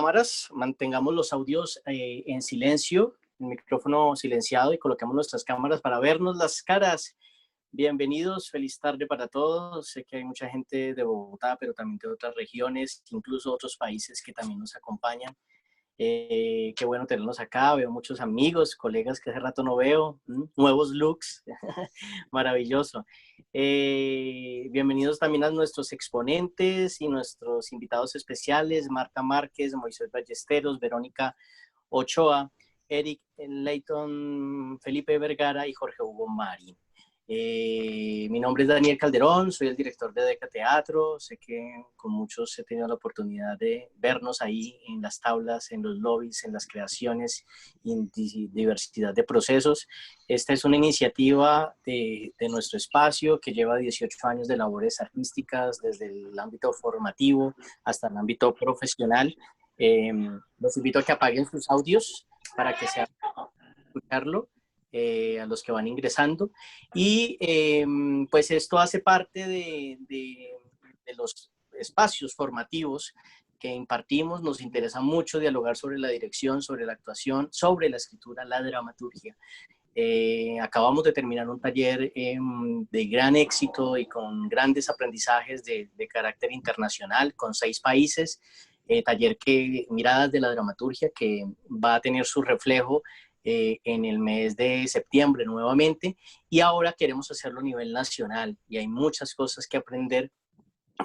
cámaras, mantengamos los audios en silencio, el micrófono silenciado y coloquemos nuestras cámaras para vernos las caras. Bienvenidos, feliz tarde para todos. Sé que hay mucha gente de Bogotá, pero también de otras regiones, incluso otros países que también nos acompañan. Qué bueno tenerlos acá, veo muchos amigos, colegas que hace rato no veo, nuevos looks, maravilloso. Bienvenidos también a nuestros exponentes y nuestros invitados especiales, Marta Márquez, Moisés Ballesteros, Verónica Ochoa, Eric Leighton, Felipe Vergara y Jorge Hugo Marín. Mi nombre es Daniel Calderón, soy el director de Deca Teatro. Sé que con muchos he tenido la oportunidad de vernos ahí en las tablas, en los lobbies, en las creaciones y en diversidad de procesos. Esta es una iniciativa de nuestro espacio que lleva 18 años de labores artísticas, desde el ámbito formativo hasta el ámbito profesional. Los invito a que apaguen sus audios para que se haga escucharlo. A los que van ingresando y pues esto hace parte de los espacios formativos que impartimos. Nos interesa mucho dialogar sobre la dirección, sobre la actuación, sobre la escritura, la dramaturgia. Acabamos de terminar un taller de gran éxito y con grandes aprendizajes de carácter internacional con 6 países, taller que Miradas de la Dramaturgia, que va a tener su reflejo en el mes de septiembre nuevamente, y ahora queremos hacerlo a nivel nacional y hay muchas cosas que aprender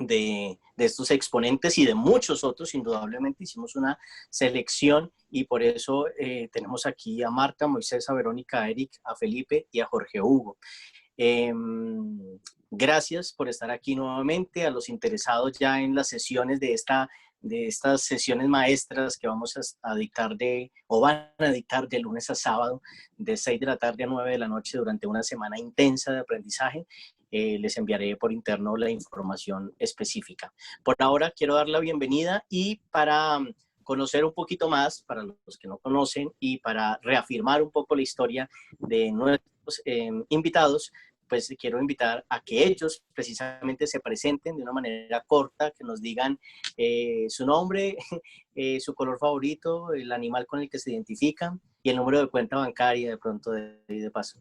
de estos exponentes y de muchos otros. Indudablemente hicimos una selección y por eso tenemos aquí a Marta, a Moisés, a Verónica, a Eric, a Felipe y a Jorge Hugo. Gracias por estar aquí nuevamente. A los interesados ya en las sesiones de estas sesiones maestras que vamos a dictar o van a dictar de lunes a sábado, de 6 de la tarde a 9 de la noche durante una semana intensa de aprendizaje. Les enviaré por interno la información específica. Por ahora quiero dar la bienvenida y para conocer un poquito más, para los que no conocen, y para reafirmar un poco la historia de nuestros invitados, pues quiero invitar a que ellos precisamente se presenten de una manera corta, que nos digan su nombre, su color favorito, el animal con el que se identifican y el número de cuenta bancaria de pronto de paso.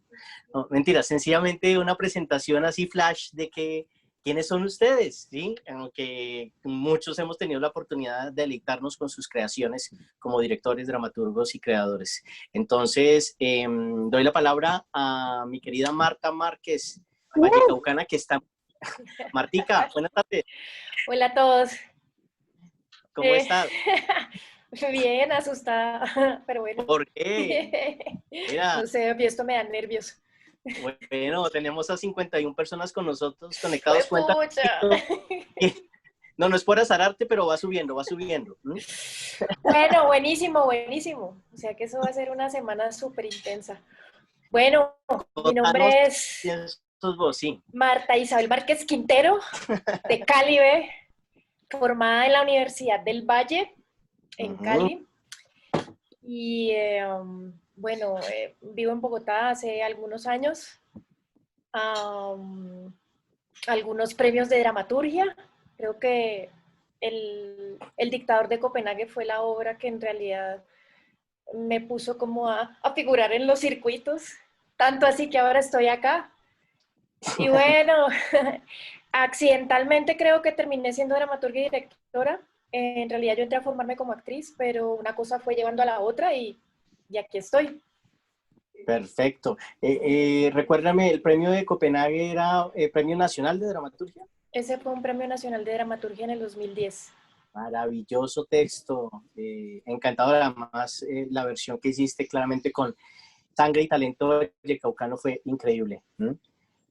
No, mentira, sencillamente una presentación así flash de que quiénes son ustedes, ¿sí? Aunque muchos hemos tenido la oportunidad de deleitarnos con sus creaciones como directores, dramaturgos y creadores. Entonces, doy la palabra a mi querida Marta Márquez, vallecaucana, que está... Martica, buenas tardes. Hola a todos. ¿Cómo estás? Bien, asustada, pero bueno. ¿Por qué? Mira. No sé, esto me da nervios. Bueno, tenemos a 51 personas con nosotros conectados. Cuenta. No, no es por azararte, pero va subiendo, va subiendo. Bueno, buenísimo, buenísimo. O sea que eso va a ser una semana súper intensa. Bueno, mi nombre es vos, sí. Marta Isabel Márquez Quintero, de Cali, B, formada en la Universidad del Valle, en Cali. Y bueno, vivo en Bogotá hace algunos años. Algunos premios de dramaturgia. Creo que el Dictador de Copenhague fue la obra que en realidad me puso como a figurar en los circuitos, tanto así que ahora estoy acá. Y bueno, accidentalmente creo que terminé siendo dramaturga y directora. En realidad yo entré a formarme como actriz, pero una cosa fue llevando a la otra y aquí estoy. Perfecto. Recuérdame, ¿el premio de Copenhague era Premio Nacional de Dramaturgia? Ese fue un Premio Nacional de Dramaturgia en el 2010. Maravilloso texto. Encantador, además, la versión que hiciste claramente con sangre y talento vallecaucano fue increíble.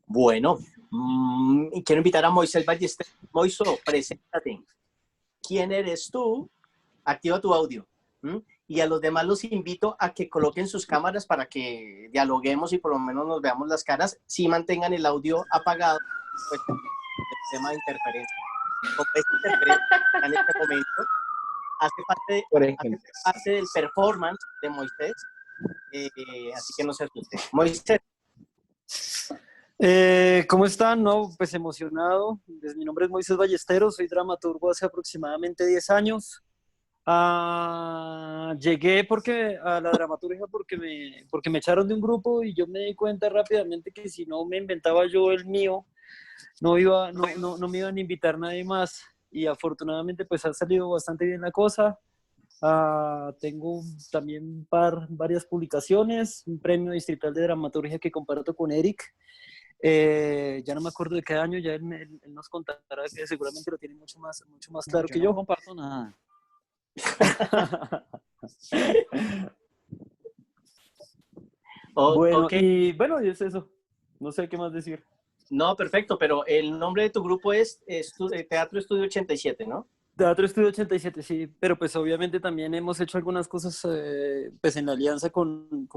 Bueno, quiero invitar a Moisés Ballesteros. Moiso, preséntate. ¿Quién eres tú? Activa tu audio. Y a los demás los invito a que coloquen sus cámaras para que dialoguemos y por lo menos nos veamos las caras. Si mantengan el audio apagado, pues el tema de interferencia. Como esta interferencia en este momento hace parte del performance de Moisés, así que no se asuste. Moisés. ¿Cómo están? No, pues emocionado. Mi nombre es Moisés Ballesteros, soy dramaturgo hace aproximadamente 10 años. Llegué porque, a la dramaturgia porque me echaron de un grupo y yo me di cuenta rápidamente que si no me inventaba yo el mío, no me iban a invitar nadie más. Y afortunadamente pues ha salido bastante bien la cosa. Tengo también varias publicaciones, un premio distrital de dramaturgia que comparto con Eric. Ya no me acuerdo de qué año, ya él nos contará, que seguramente lo tiene mucho más claro yo que no yo. comparto nada. Bueno, Ok, y bueno, y es eso. No sé qué más decir. no, perfecto, pero el nombre de tu grupo es Teatro Estudio 87, ¿no? Teatro Estudio 87, sí, pero pues obviamente también hemos hecho algunas cosas pues en alianza con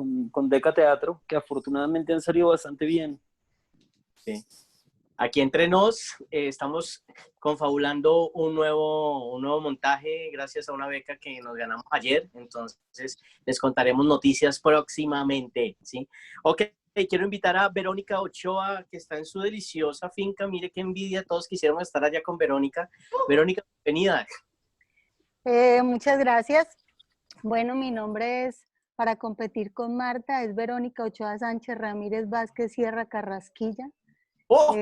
Deca Teatro, que afortunadamente han salido bastante bien. Sí. Aquí entre nos estamos confabulando un nuevo montaje gracias a una beca que nos ganamos ayer, entonces les contaremos noticias próximamente, ¿sí? Ok, quiero invitar a Verónica Ochoa, que está en su deliciosa finca. Mire qué envidia, todos quisiéramos estar allá con Verónica. Verónica, bienvenida. Muchas gracias. Bueno, mi nombre es, para competir con Marta, es Verónica Ochoa Sánchez Ramírez Vázquez Sierra Carrasquilla. ¡Oh!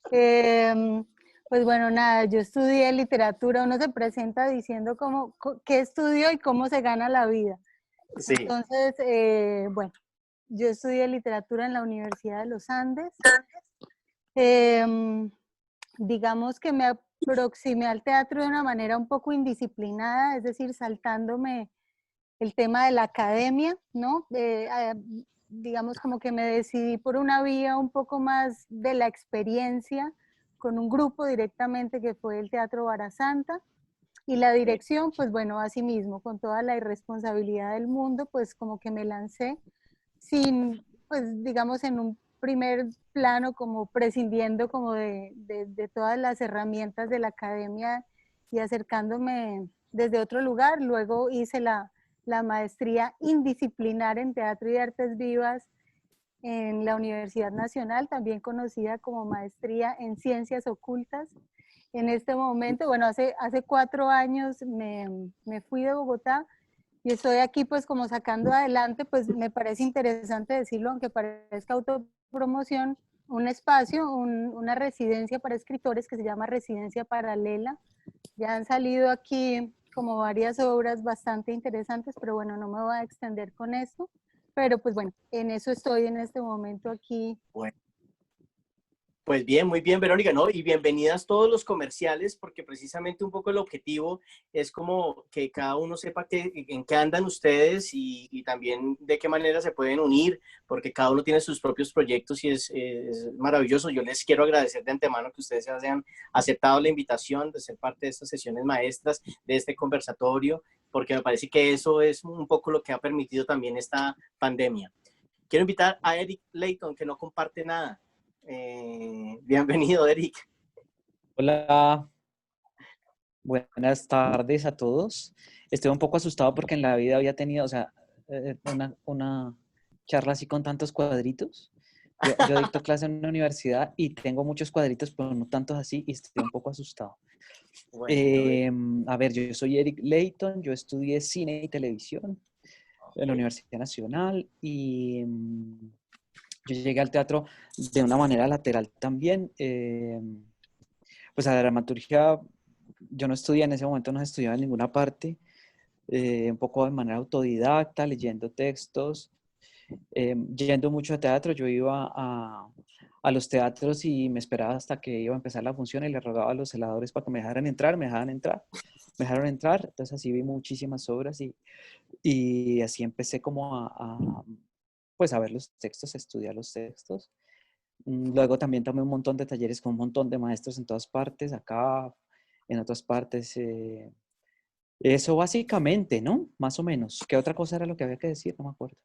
Pues bueno, nada, yo estudié literatura. Uno se presenta diciendo qué estudió y cómo se gana la vida. Sí. Entonces, bueno, yo estudié literatura en la Universidad de los Andes. Digamos que me aproximé al teatro de una manera un poco indisciplinada, es decir, saltándome el tema de la academia, ¿no? Digamos como que me decidí por una vía un poco más de la experiencia, con un grupo directamente que fue el Teatro Barasanta, y la dirección, pues bueno, así mismo, con toda la irresponsabilidad del mundo, pues como que me lancé sin, pues digamos, en un primer plano, como prescindiendo como de todas las herramientas de la academia y acercándome desde otro lugar. Luego hice la maestría indisciplinar en Teatro y Artes Vivas en la Universidad Nacional, también conocida como maestría en Ciencias Ocultas. En este momento, bueno, hace 4 años me fui de Bogotá y estoy aquí pues como sacando adelante, pues me parece interesante decirlo, aunque parezca autopromoción, un espacio, una residencia para escritores que se llama Residencia Paralela. Ya han salido aquí como varias obras bastante interesantes, pero bueno, no me voy a extender con esto. Pero pues bueno, en eso estoy en este momento aquí. Bueno. Pues bien, muy bien, Verónica, ¿no? Y bienvenidas todos los comerciales, porque precisamente un poco el objetivo es como que cada uno sepa en qué andan ustedes y también de qué manera se pueden unir, porque cada uno tiene sus propios proyectos y es maravilloso. Yo les quiero agradecer de antemano que ustedes hayan aceptado la invitación de ser parte de estas sesiones maestras, de este conversatorio, porque me parece que eso es un poco lo que ha permitido también esta pandemia. Quiero invitar a Eric Layton, que no comparte nada. Bienvenido, Eric. Hola, buenas tardes a todos. Estoy un poco asustado porque en la vida había tenido, o sea, una charla así con tantos cuadritos. Yo dicto clase en una universidad y tengo muchos cuadritos, pero no tantos así, y estoy un poco asustado. Bueno, A ver, yo soy Eric Layton, yo estudié cine y televisión en la Universidad Nacional y yo llegué al teatro de una manera lateral también. Pues a la dramaturgia, yo no estudié en ese momento, no estudiaba en ninguna parte, un poco de manera autodidacta, leyendo textos, yendo mucho a teatro. Yo iba a los teatros y me esperaba hasta que iba a empezar la función y le rogaba a los celadores para que me dejaran entrar, me dejaron entrar. Entonces así vi muchísimas obras y así empecé como pues a ver los textos, a estudiar los textos. Luego también tomé un montón de talleres con un montón de maestros en todas partes, acá, en otras partes. Eso básicamente, ¿no? Más o menos. ¿Qué otra cosa era lo que había que decir? No me acuerdo.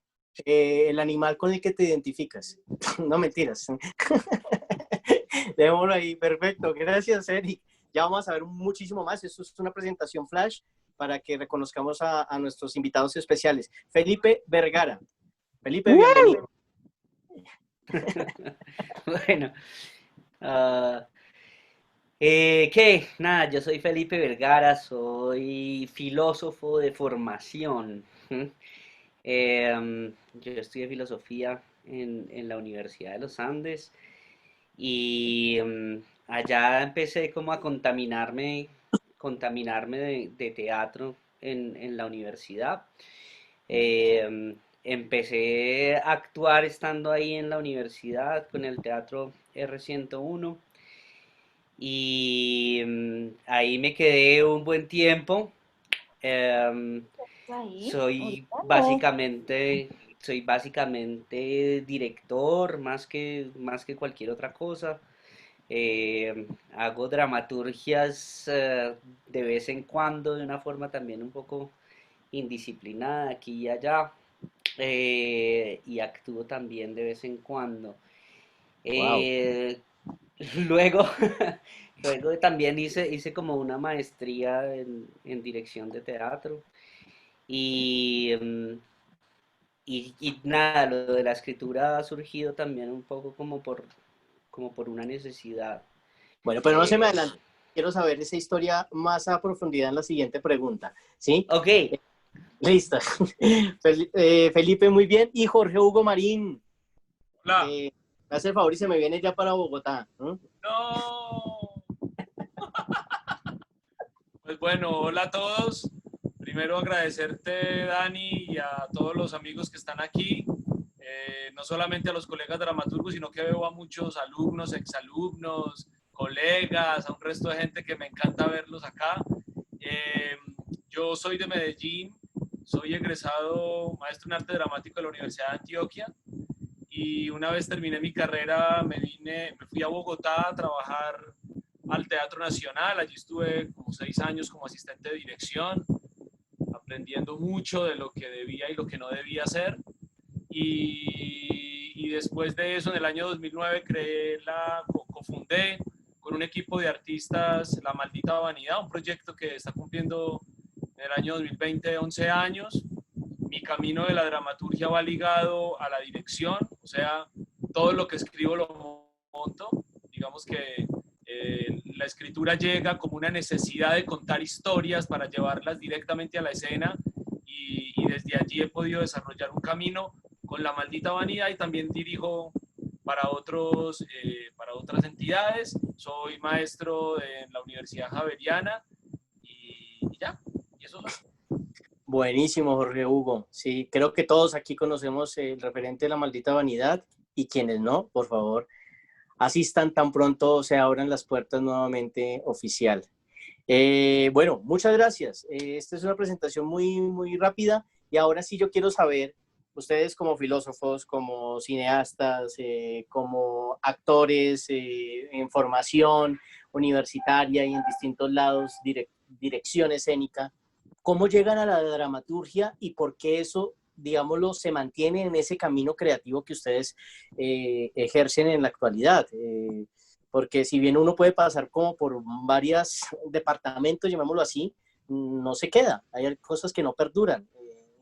el animal con el que te identificas. No mentiras. Dejémoslo ahí. Perfecto. Gracias, Eric. Ya vamos a ver muchísimo más. Esto es una presentación flash para que reconozcamos a nuestros invitados especiales. Felipe Vergara. Felipe, bienvenido. Bueno, ¿Qué? Nada, yo soy Felipe Vergara, soy filósofo de formación. ¿M? Yo estudié filosofía en la Universidad de los Andes y allá empecé como a contaminarme de teatro en la universidad. Empecé a actuar estando ahí en la universidad con el Teatro R101 y ahí me quedé un buen tiempo. Em, Ahí, soy ahorita no. básicamente, soy básicamente director más que cualquier otra cosa. Hago dramaturgias de vez en cuando, de una forma también un poco indisciplinada aquí y allá. Y actúo también de vez en cuando. Wow. Eh, luego, luego también hice como una maestría en dirección de teatro y, y nada, lo de la escritura ha surgido también un poco como por una necesidad. Bueno, pero no se me Eh, adelante. Quiero saber esa historia más a profundidad en la siguiente pregunta. ¿Sí? ok, Listo. Felipe, muy bien. Y Jorge Hugo Marín, Hola. me hace el favor y se me viene ya para Bogotá. ¿No? No. Pues bueno, hola a todos. Primero agradecerte, Dani, y a todos los amigos que están aquí. No solamente a los colegas dramaturgos, sino que veo a muchos alumnos, exalumnos, colegas, a un resto de gente que me encanta verlos acá. Eh, yo soy de Medellín, soy egresado maestro en arte dramático de la Universidad de Antioquia. Y una vez terminé mi carrera me fui a Bogotá a trabajar al Teatro Nacional. Allí estuve como 6 años como asistente de dirección, aprendiendo mucho de lo que debía y lo que no debía hacer. Y después de eso, en el año 2009, cofundé con un equipo de artistas La Maldita Vanidad, un proyecto que está cumpliendo en el año 2020 11 años. Mi camino de la dramaturgia va ligado a la dirección, o sea, todo lo que escribo lo monto. Digamos que la escritura llega como una necesidad de contar historias para llevarlas directamente a la escena y desde allí he podido desarrollar un camino con La Maldita Vanidad y también dirijo para otras entidades. Soy maestro en la Universidad Javeriana y ya, y eso soy. Buenísimo, Jorge Hugo. Sí, creo que todos aquí conocemos el referente de La Maldita Vanidad y quienes no, por favor, asistan tan pronto se abran las puertas nuevamente oficial. Bueno, muchas gracias. Esta es una presentación muy rápida y ahora sí yo quiero saber, ustedes como filósofos, como cineastas, como actores en formación universitaria y en distintos lados, dirección escénica, ¿cómo llegan a la dramaturgia y por qué eso, digámoslo, se mantiene en ese camino creativo que ustedes ejercen en la actualidad? Porque si bien uno puede pasar como por varios departamentos, llamémoslo así, no se queda, hay cosas que no perduran.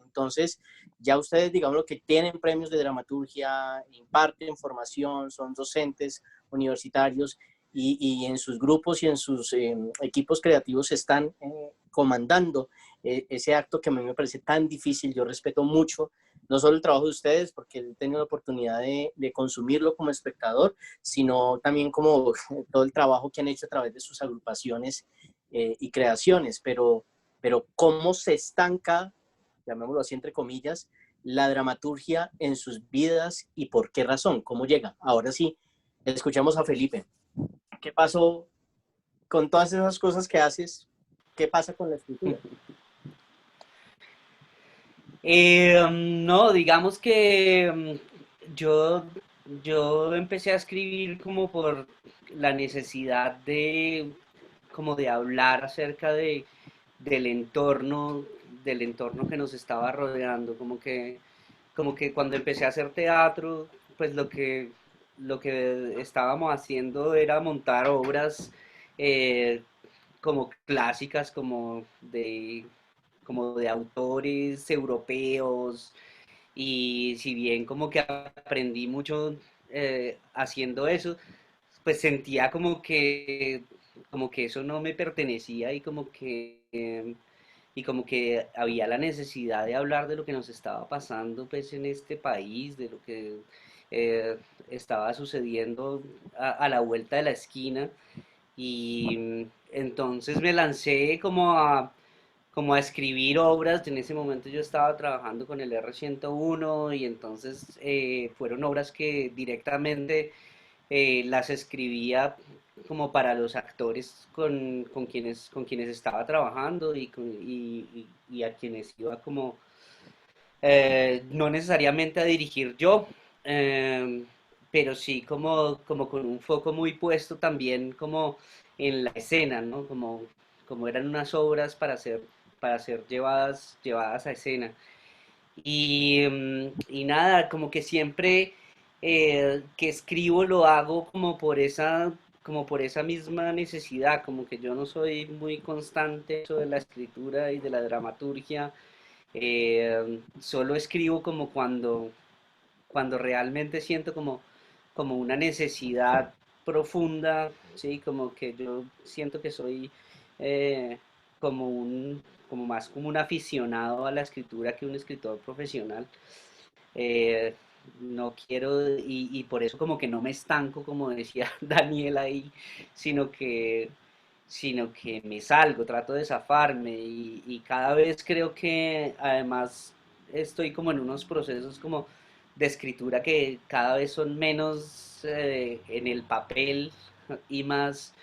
Entonces, ya ustedes, digamos, lo que tienen premios de dramaturgia, imparten formación, son docentes universitarios y en sus grupos y en sus equipos creativos están comandando ese acto que a mí me parece tan difícil. Yo respeto mucho, no solo el trabajo de ustedes, porque he tenido la oportunidad de consumirlo como espectador, sino también como todo el trabajo que han hecho a través de sus agrupaciones y creaciones, pero cómo se estanca, llamémoslo así entre comillas, la dramaturgia en sus vidas y por qué razón, cómo llega. Ahora sí, escuchamos a Felipe. ¿Qué pasó con todas esas cosas que haces? ¿Qué pasa con la escritura? No, digamos que yo, yo empecé a escribir como por la necesidad de, como de hablar acerca del entorno que nos estaba rodeando, como que cuando empecé a hacer teatro, pues lo que estábamos haciendo era montar obras eh, como clásicas, como de autores europeos, y si bien como que aprendí mucho haciendo eso, pues sentía como que eso no me pertenecía y como que había la necesidad de hablar de lo que nos estaba pasando pues en este país, de lo que eh, estaba sucediendo a la vuelta de la esquina. Y entonces me lancé como a escribir obras. En ese momento yo estaba trabajando con el R101 y entonces fueron obras que directamente las escribía como para los actores con quienes estaba trabajando y a quienes iba como no necesariamente a dirigir yo, eh, pero sí como con un foco muy puesto también como en la escena, ¿no? Como eran unas obras para ser llevadas a escena. Y nada, como que siempre que escribo lo hago como por esa misma necesidad, como que yo no soy muy constante eso de la escritura y de la dramaturgia. Solo escribo como cuando realmente siento como una necesidad profunda, ¿sí? Como que yo siento que soy eh, como como más como un aficionado a la escritura que un escritor profesional. Eh, no quiero, y por eso como que no me estanco, como decía Daniel ahí, sino que, sino que me salgo, trato de zafarme y cada vez creo que además estoy como en unos procesos como de escritura que cada vez son menos en el papel y más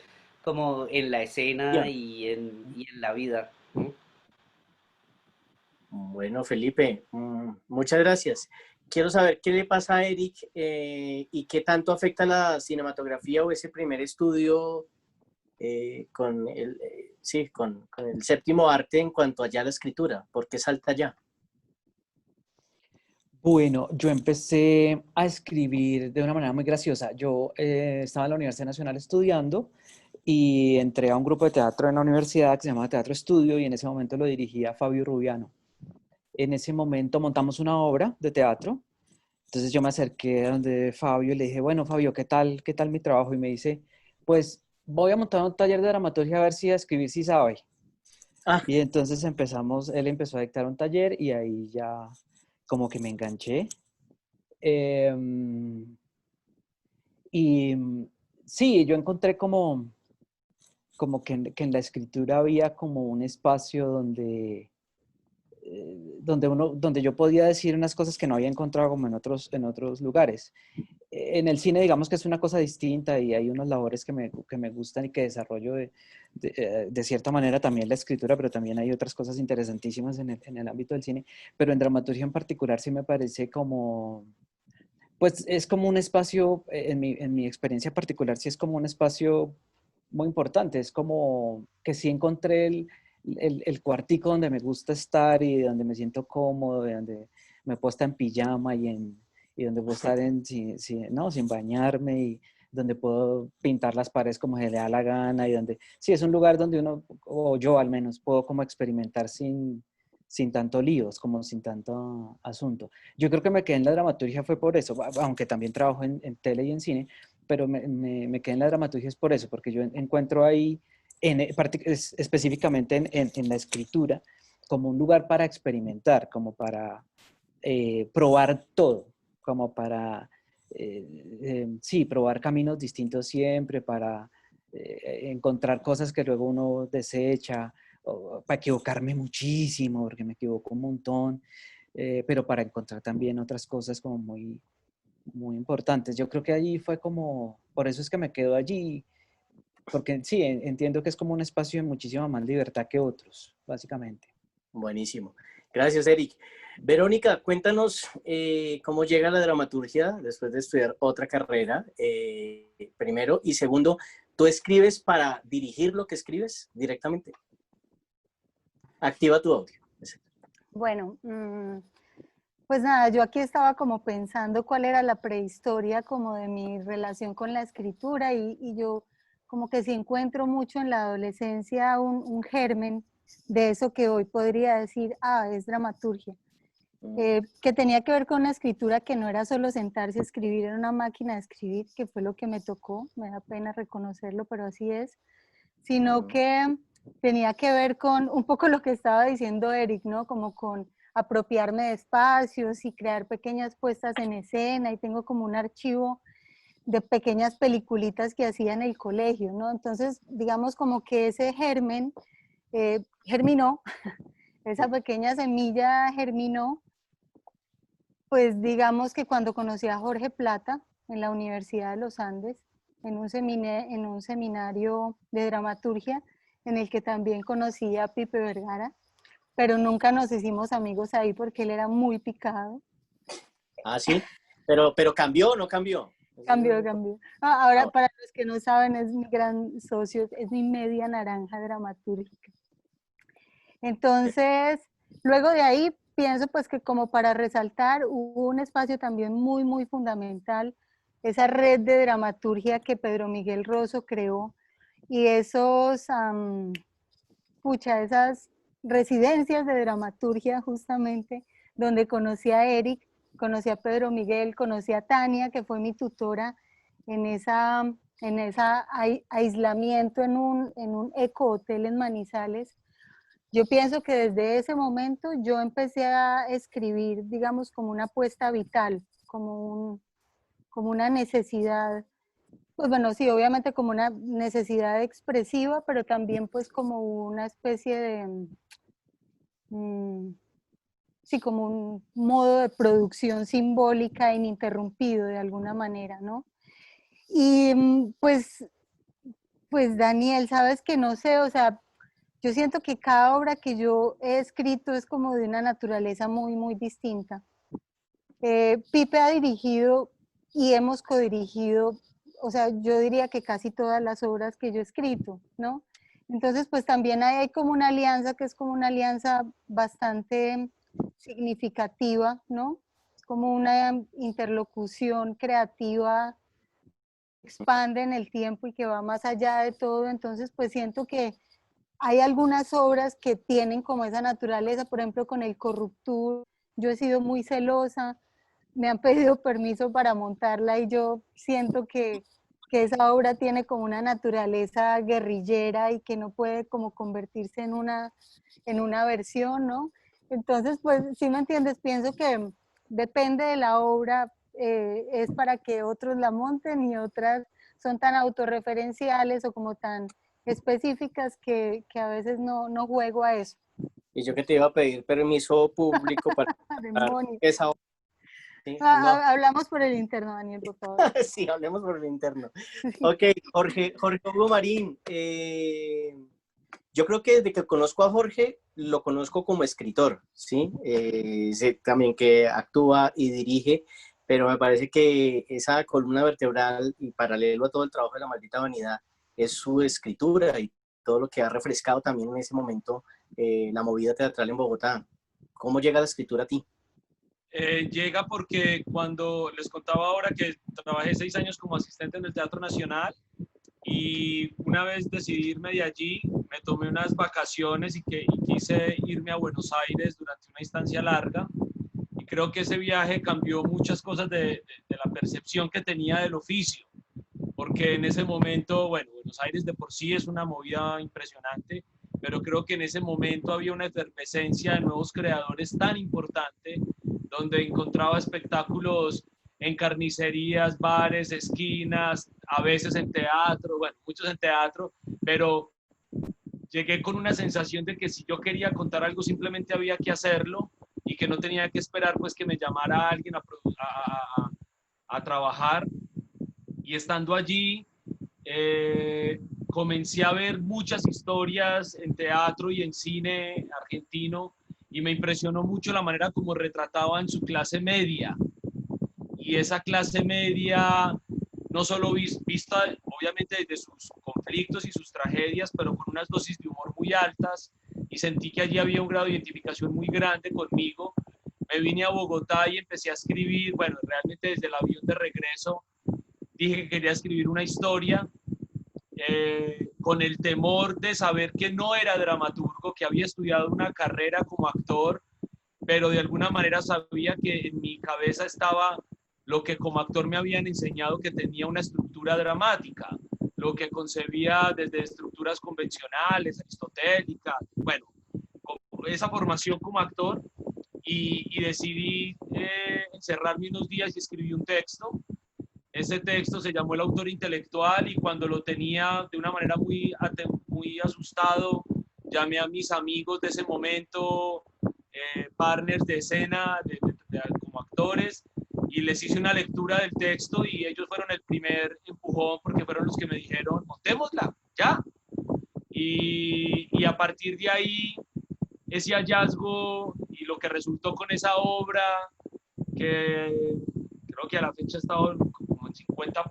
como en la escena Bien. y en la vida, ¿no? Bueno, Felipe, muchas gracias. Quiero saber qué le pasa a Eric y qué tanto afecta la cinematografía o ese primer estudio sí, con el séptimo arte en cuanto allá a la escritura. ¿Por qué salta allá? Bueno, yo empecé a escribir de una manera muy graciosa. Yo estaba en la Universidad Nacional estudiando y entré a un grupo de teatro en la universidad que se llama Teatro Estudio y en ese momento lo dirigía Fabio Rubiano. En ese momento montamos una obra de teatro. Entonces yo me acerqué a donde Fabio y le dije, bueno, Fabio, qué tal mi trabajo? Y me dice, pues voy a montar un taller de dramaturgia a ver si a escribir si sabe. Ah, Y entonces él empezó a dictar un taller y ahí ya como que me enganché. Em, y sí, yo encontré como que en la escritura había como un espacio donde yo podía decir unas cosas que no había encontrado como en otros lugares. En el cine, digamos que es una cosa distinta y hay unas labores que me gustan y que desarrollo de cierta manera también la escritura, pero también hay otras cosas interesantísimas en el ámbito del cine. Pero en dramaturgia en particular sí me parece como, pues es como un espacio, en mi experiencia particular, sí es como un espacio muy importante. Es como que sí encontré el cuartico donde me gusta estar y donde me siento cómodo, de donde me puedo estar en pijama y donde puedo estar no, sin bañarme y donde puedo pintar las paredes como se le da la gana y donde, sí, es un lugar donde uno, o yo al menos, puedo como experimentar sin tanto líos, como sin tanto asunto. Yo creo que me quedé en la dramaturgia fue por eso, aunque también trabajo en tele y en cine, pero me quedé en la dramaturgia es por eso, porque yo encuentro ahí, específicamente en la escritura, como un lugar para experimentar, como para probar todo, como para, sí, probar caminos distintos siempre, para encontrar cosas que luego uno desecha, o para equivocarme muchísimo, porque me equivoco un montón, pero para encontrar también otras cosas como muy importantes. Yo creo que allí fue como, por eso es que me quedo allí, porque sí, entiendo que es como un espacio de muchísima más libertad que otros, básicamente. buenísimo. Gracias, Eric. Verónica, cuéntanos cómo llega a la dramaturgia después de estudiar otra carrera, primero. Y segundo, ¿tú escribes para dirigir lo que escribes directamente? Activa tu audio. Bueno, pues nada, yo aquí estaba como pensando cuál era la prehistoria como de mi relación con la escritura y yo como que sí encuentro mucho en la adolescencia un germen de eso que hoy podría decir, ah, es dramaturgia. Que tenía que ver con una escritura que no era solo sentarse a escribir en una máquina de escribir, que fue lo que me tocó, me da pena reconocerlo, pero así es, sino que tenía que ver con un poco lo que estaba diciendo Eric, ¿no? Como con apropiarme de espacios y crear pequeñas puestas en escena, y tengo como un archivo de pequeñas peliculitas que hacía en el colegio, ¿no? Entonces, digamos como que ese germen germinó, esa pequeña semilla germinó, pues digamos que cuando conocí a Jorge Plata en la Universidad de los Andes, en un seminario de dramaturgia, en el que también conocí a Pipe Vergara, pero nunca nos hicimos amigos ahí porque él era muy picado. Ah, sí, pero cambió o no cambió. Cambió. Ahora, Ah, para los que no saben, es mi gran socio, es mi media naranja dramatúrgica. Entonces, luego de ahí, pienso pues que como para resaltar, hubo un espacio también muy, muy fundamental, esa red de dramaturgia que Pedro Miguel Rosso creó, y esas residencias de dramaturgia justamente, donde conocí a Eric, conocí a Pedro Miguel, conocí a Tania, que fue mi tutora en esa aislamiento en un eco-hotel en Manizales. Yo pienso que desde ese momento yo empecé a escribir, digamos, como una apuesta vital, como una necesidad, pues bueno, sí, obviamente como una necesidad expresiva, pero también pues como una especie de, sí, como un modo de producción simbólica ininterrumpido de alguna manera, ¿no? Y pues Daniel, sabes que no sé, o sea, yo siento que cada obra que yo he escrito es como de una naturaleza muy, muy distinta. Pipe ha dirigido y hemos codirigido, o sea, yo diría que casi todas las obras que yo he escrito, ¿no? Entonces, pues también hay como una alianza que es como una alianza bastante significativa, ¿no? Es como una interlocución creativa, expande en el tiempo y que va más allá de todo. Entonces, pues siento que hay algunas obras que tienen como esa naturaleza, por ejemplo, con El Corruptur, yo he sido muy celosa, me han pedido permiso para montarla y yo siento que esa obra tiene como una naturaleza guerrillera y que no puede como convertirse en una versión, ¿no? Entonces, pues, si me entiendes, pienso que depende de la obra, es para que otros la monten y otras son tan autorreferenciales o como tan específicas que a veces no juego a eso. y yo que te iba a pedir permiso público para Demonios. esa obra. Sí, no. Hablamos por el interno, Daniel, por favor. Sí, hablemos por el interno. Ok, Jorge Hugo Marín, yo creo que desde que conozco a Jorge, lo conozco como escritor, ¿sí? Sé también que actúa y dirige, pero me parece que esa columna vertebral y paralelo a todo el trabajo de La Maldita Vanidad es su escritura y todo lo que ha refrescado también en ese momento la movida teatral en Bogotá. ¿Cómo llega la escritura a ti? Llega porque cuando les contaba ahora que trabajé 6 años como asistente en el Teatro Nacional y una vez decidí irme de allí, me tomé unas vacaciones y quise irme a Buenos Aires durante una instancia larga y creo que ese viaje cambió muchas cosas de la percepción que tenía del oficio, porque en ese momento, bueno, Buenos Aires de por sí es una movida impresionante, pero creo que en ese momento había una efervescencia de nuevos creadores tan importante, donde encontraba espectáculos en carnicerías, bares, esquinas, a veces en teatro, bueno, muchos en teatro, pero llegué con una sensación de que si yo quería contar algo simplemente había que hacerlo y que no tenía que esperar pues que me llamara alguien a trabajar. Y estando allí, comencé a ver muchas historias en teatro y en cine argentino y me impresionó mucho la manera como retrataban su clase media. Y esa clase media, no solo vista obviamente desde sus conflictos y sus tragedias, pero con unas dosis de humor muy altas, y sentí que allí había un grado de identificación muy grande conmigo. Me vine a Bogotá y empecé a escribir, bueno, realmente desde el avión de regreso dije que quería escribir una historia, con el temor de saber que no era dramaturgo, que había estudiado una carrera como actor, pero de alguna manera sabía que en mi cabeza estaba lo que como actor me habían enseñado, que tenía una estructura dramática. lo que concebía desde estructuras convencionales, aristotélicas, bueno, esa formación como actor, y decidí encerrarme unos días y escribí un texto. Ese texto se llamó El autor intelectual, y cuando lo tenía de una manera muy asustado, llamé a mis amigos de ese momento, partners de escena, como actores, y les hice una lectura del texto, y ellos fueron el primer empujón porque fueron los que me dijeron, montémosla, ya. Y a partir de ahí, ese hallazgo y lo que resultó con esa obra, que creo que a la fecha ha estado como en 50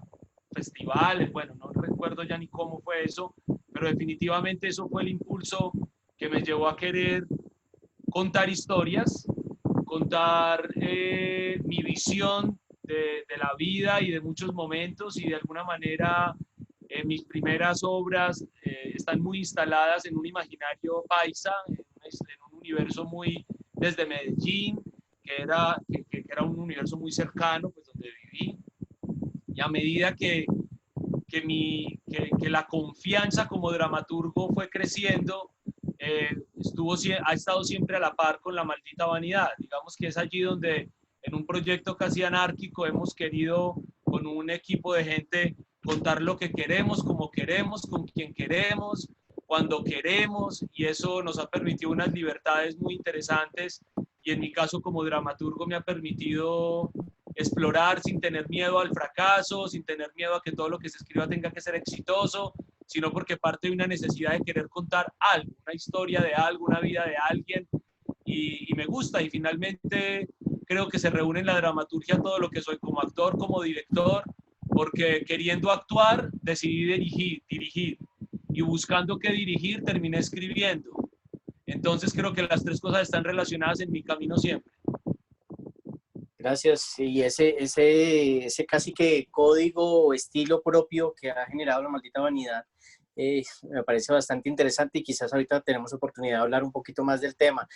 festivales, bueno, no recuerdo ya ni cómo fue eso, pero definitivamente eso fue el impulso que me llevó a querer contar historias, contar mi visión de la vida y de muchos momentos, y de alguna manera mis primeras obras están muy instaladas en un imaginario paisa, en un universo muy desde Medellín, que era un universo muy cercano, pues donde viví, y a medida que la confianza como dramaturgo fue creciendo, ha estado siempre a la par con La maldita vanidad. Digamos que es allí donde, en un proyecto casi anárquico, hemos querido, con un equipo de gente, contar lo que queremos, como queremos, con quien queremos, cuando queremos, y eso nos ha permitido unas libertades muy interesantes, y en mi caso como dramaturgo me ha permitido explorar sin tener miedo al fracaso, sin tener miedo a que todo lo que se escriba tenga que ser exitoso, sino porque parte de una necesidad de querer contar algo, una historia de algo, una vida de alguien, y me gusta, y finalmente creo que se reúne en la dramaturgia todo lo que soy como actor, como director, porque queriendo actuar decidí dirigir, y buscando qué dirigir terminé escribiendo. Entonces creo que las tres cosas están relacionadas en mi camino siempre. Gracias. Y ese casi que código o estilo propio que ha generado La maldita vanidad, me parece bastante interesante, y quizás ahorita tenemos oportunidad de hablar un poquito más del tema.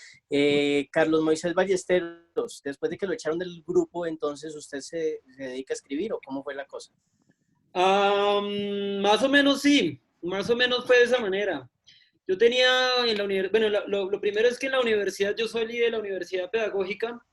Carlos Moisés Ballesteros, después de que lo echaron del grupo, entonces ¿usted se dedica a escribir o cómo fue la cosa? Más o menos sí, más o menos fue de esa manera. Yo tenía en la universidad, bueno, lo primero es que en la universidad, yo salí de la universidad pedagógica,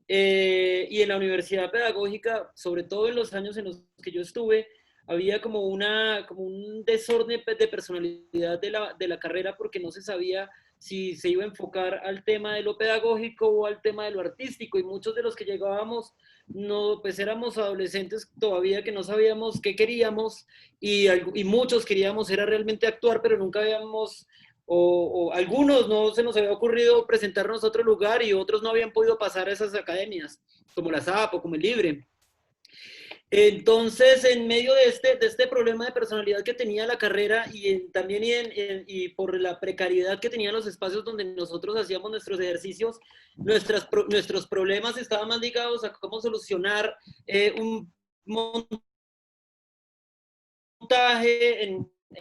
y en la universidad pedagógica, sobre todo en los años en los que yo estuve, había como un desorden de personalidad de la carrera, porque no se sabía si se iba a enfocar al tema de lo pedagógico o al tema de lo artístico, y muchos de los que llegábamos, no, pues éramos adolescentes todavía que no sabíamos qué queríamos, y muchos queríamos era realmente actuar, pero nunca habíamos, o algunos no se nos había ocurrido presentarnos a otro lugar, y otros no habían podido pasar a esas academias, como la SAP o como el Libre. Entonces, en medio de este problema de personalidad que tenía la carrera, también y por la precariedad que tenían los espacios donde nosotros hacíamos nuestros ejercicios, nuestros problemas estaban más ligados a cómo solucionar un montaje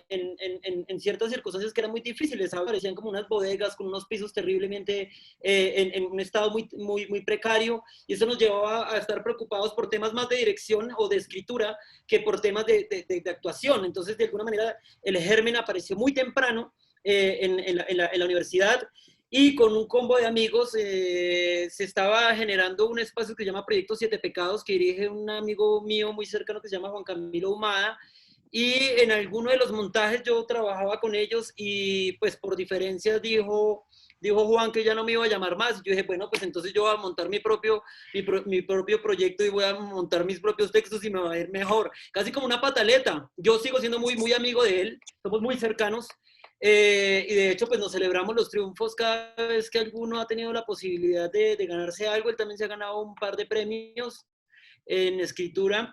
en ciertas circunstancias que eran muy difíciles, ¿sabes? Parecían como unas bodegas con unos pisos terriblemente en un estado muy precario, y eso nos llevaba a estar preocupados por temas más de dirección o de escritura que por temas de actuación. Entonces, de alguna manera, el germen apareció muy temprano en la universidad, y con un combo de amigos se estaba generando un espacio que se llama Proyecto Siete Pecados, que dirige un amigo mío muy cercano que se llama Juan Camilo Humada, y en alguno de los montajes yo trabajaba con ellos, y pues por diferencias dijo Juan que ya no me iba a llamar más. Yo dije, bueno, pues entonces yo voy a montar mi propio proyecto, y voy a montar mis propios textos, y me va a ir mejor. Casi como una pataleta. Yo sigo siendo muy amigo de él, somos muy cercanos, y de hecho pues nos celebramos los triunfos cada vez que alguno ha tenido la posibilidad de ganarse algo. Él también se ha ganado un par de premios en escritura,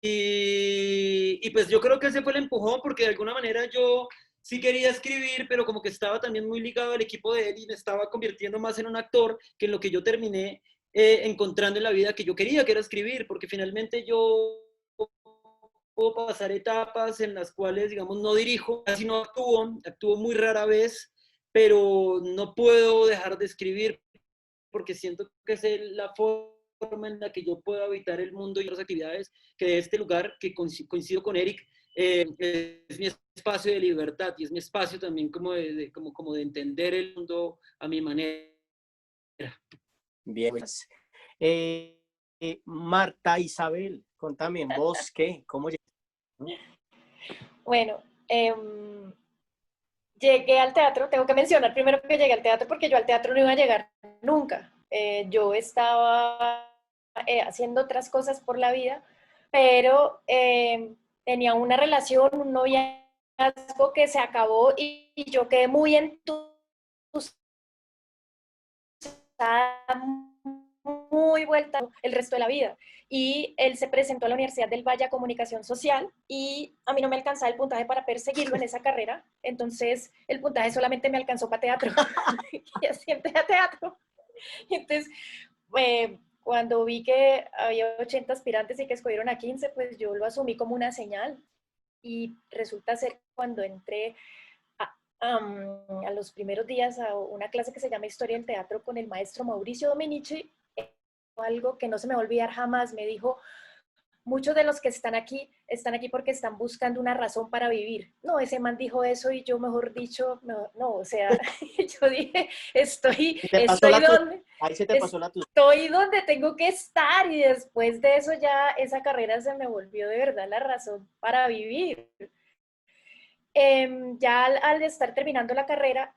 y pues yo creo que ese fue el empujón, porque de alguna manera yo sí quería escribir, pero como que estaba también muy ligado al equipo de él, y me estaba convirtiendo más en un actor que en lo que yo terminé encontrando en la vida que yo quería, que era escribir, porque finalmente yo puedo pasar etapas en las cuales, digamos, no dirijo, casi no actúo muy rara vez, pero no puedo dejar de escribir, porque siento que es la forma forma en la que yo puedo habitar el mundo y otras actividades, que de este lugar, que coincido con Eric, es mi espacio de libertad y es mi espacio también como de entender el mundo a mi manera. Bien, pues. Marta Isabel, contame en vos, ¿qué? ¿Cómo llegaste? Bueno, llegué al teatro, tengo que mencionar primero que llegué al teatro porque yo al teatro no iba a llegar nunca. Yo estaba haciendo otras cosas por la vida, pero tenía una relación, un noviazgo que se acabó y yo quedé muy entusiasmada, muy vuelta el resto de la vida. Y él se presentó a la Universidad del Valle a Comunicación Social y a mí no me alcanzaba el puntaje para perseguirlo en esa carrera, entonces el puntaje solamente me alcanzó para teatro y así entré a teatro. Entonces, cuando vi que había 80 aspirantes y que escogieron a 15, pues yo lo asumí como una señal y resulta ser cuando entré a los primeros días a una clase que se llama Historia del Teatro con el maestro Mauricio Domenici, algo que no se me va a olvidar jamás, me dijo, muchos de los que están aquí porque están buscando una razón para vivir. No, ese man dijo eso y yo, mejor dicho, no, o sea, yo dije, estoy donde, ahí se te pasó la tuya. estoy donde tengo que estar y después de eso ya esa carrera se me volvió de verdad la razón para vivir. Ya al estar terminando la carrera,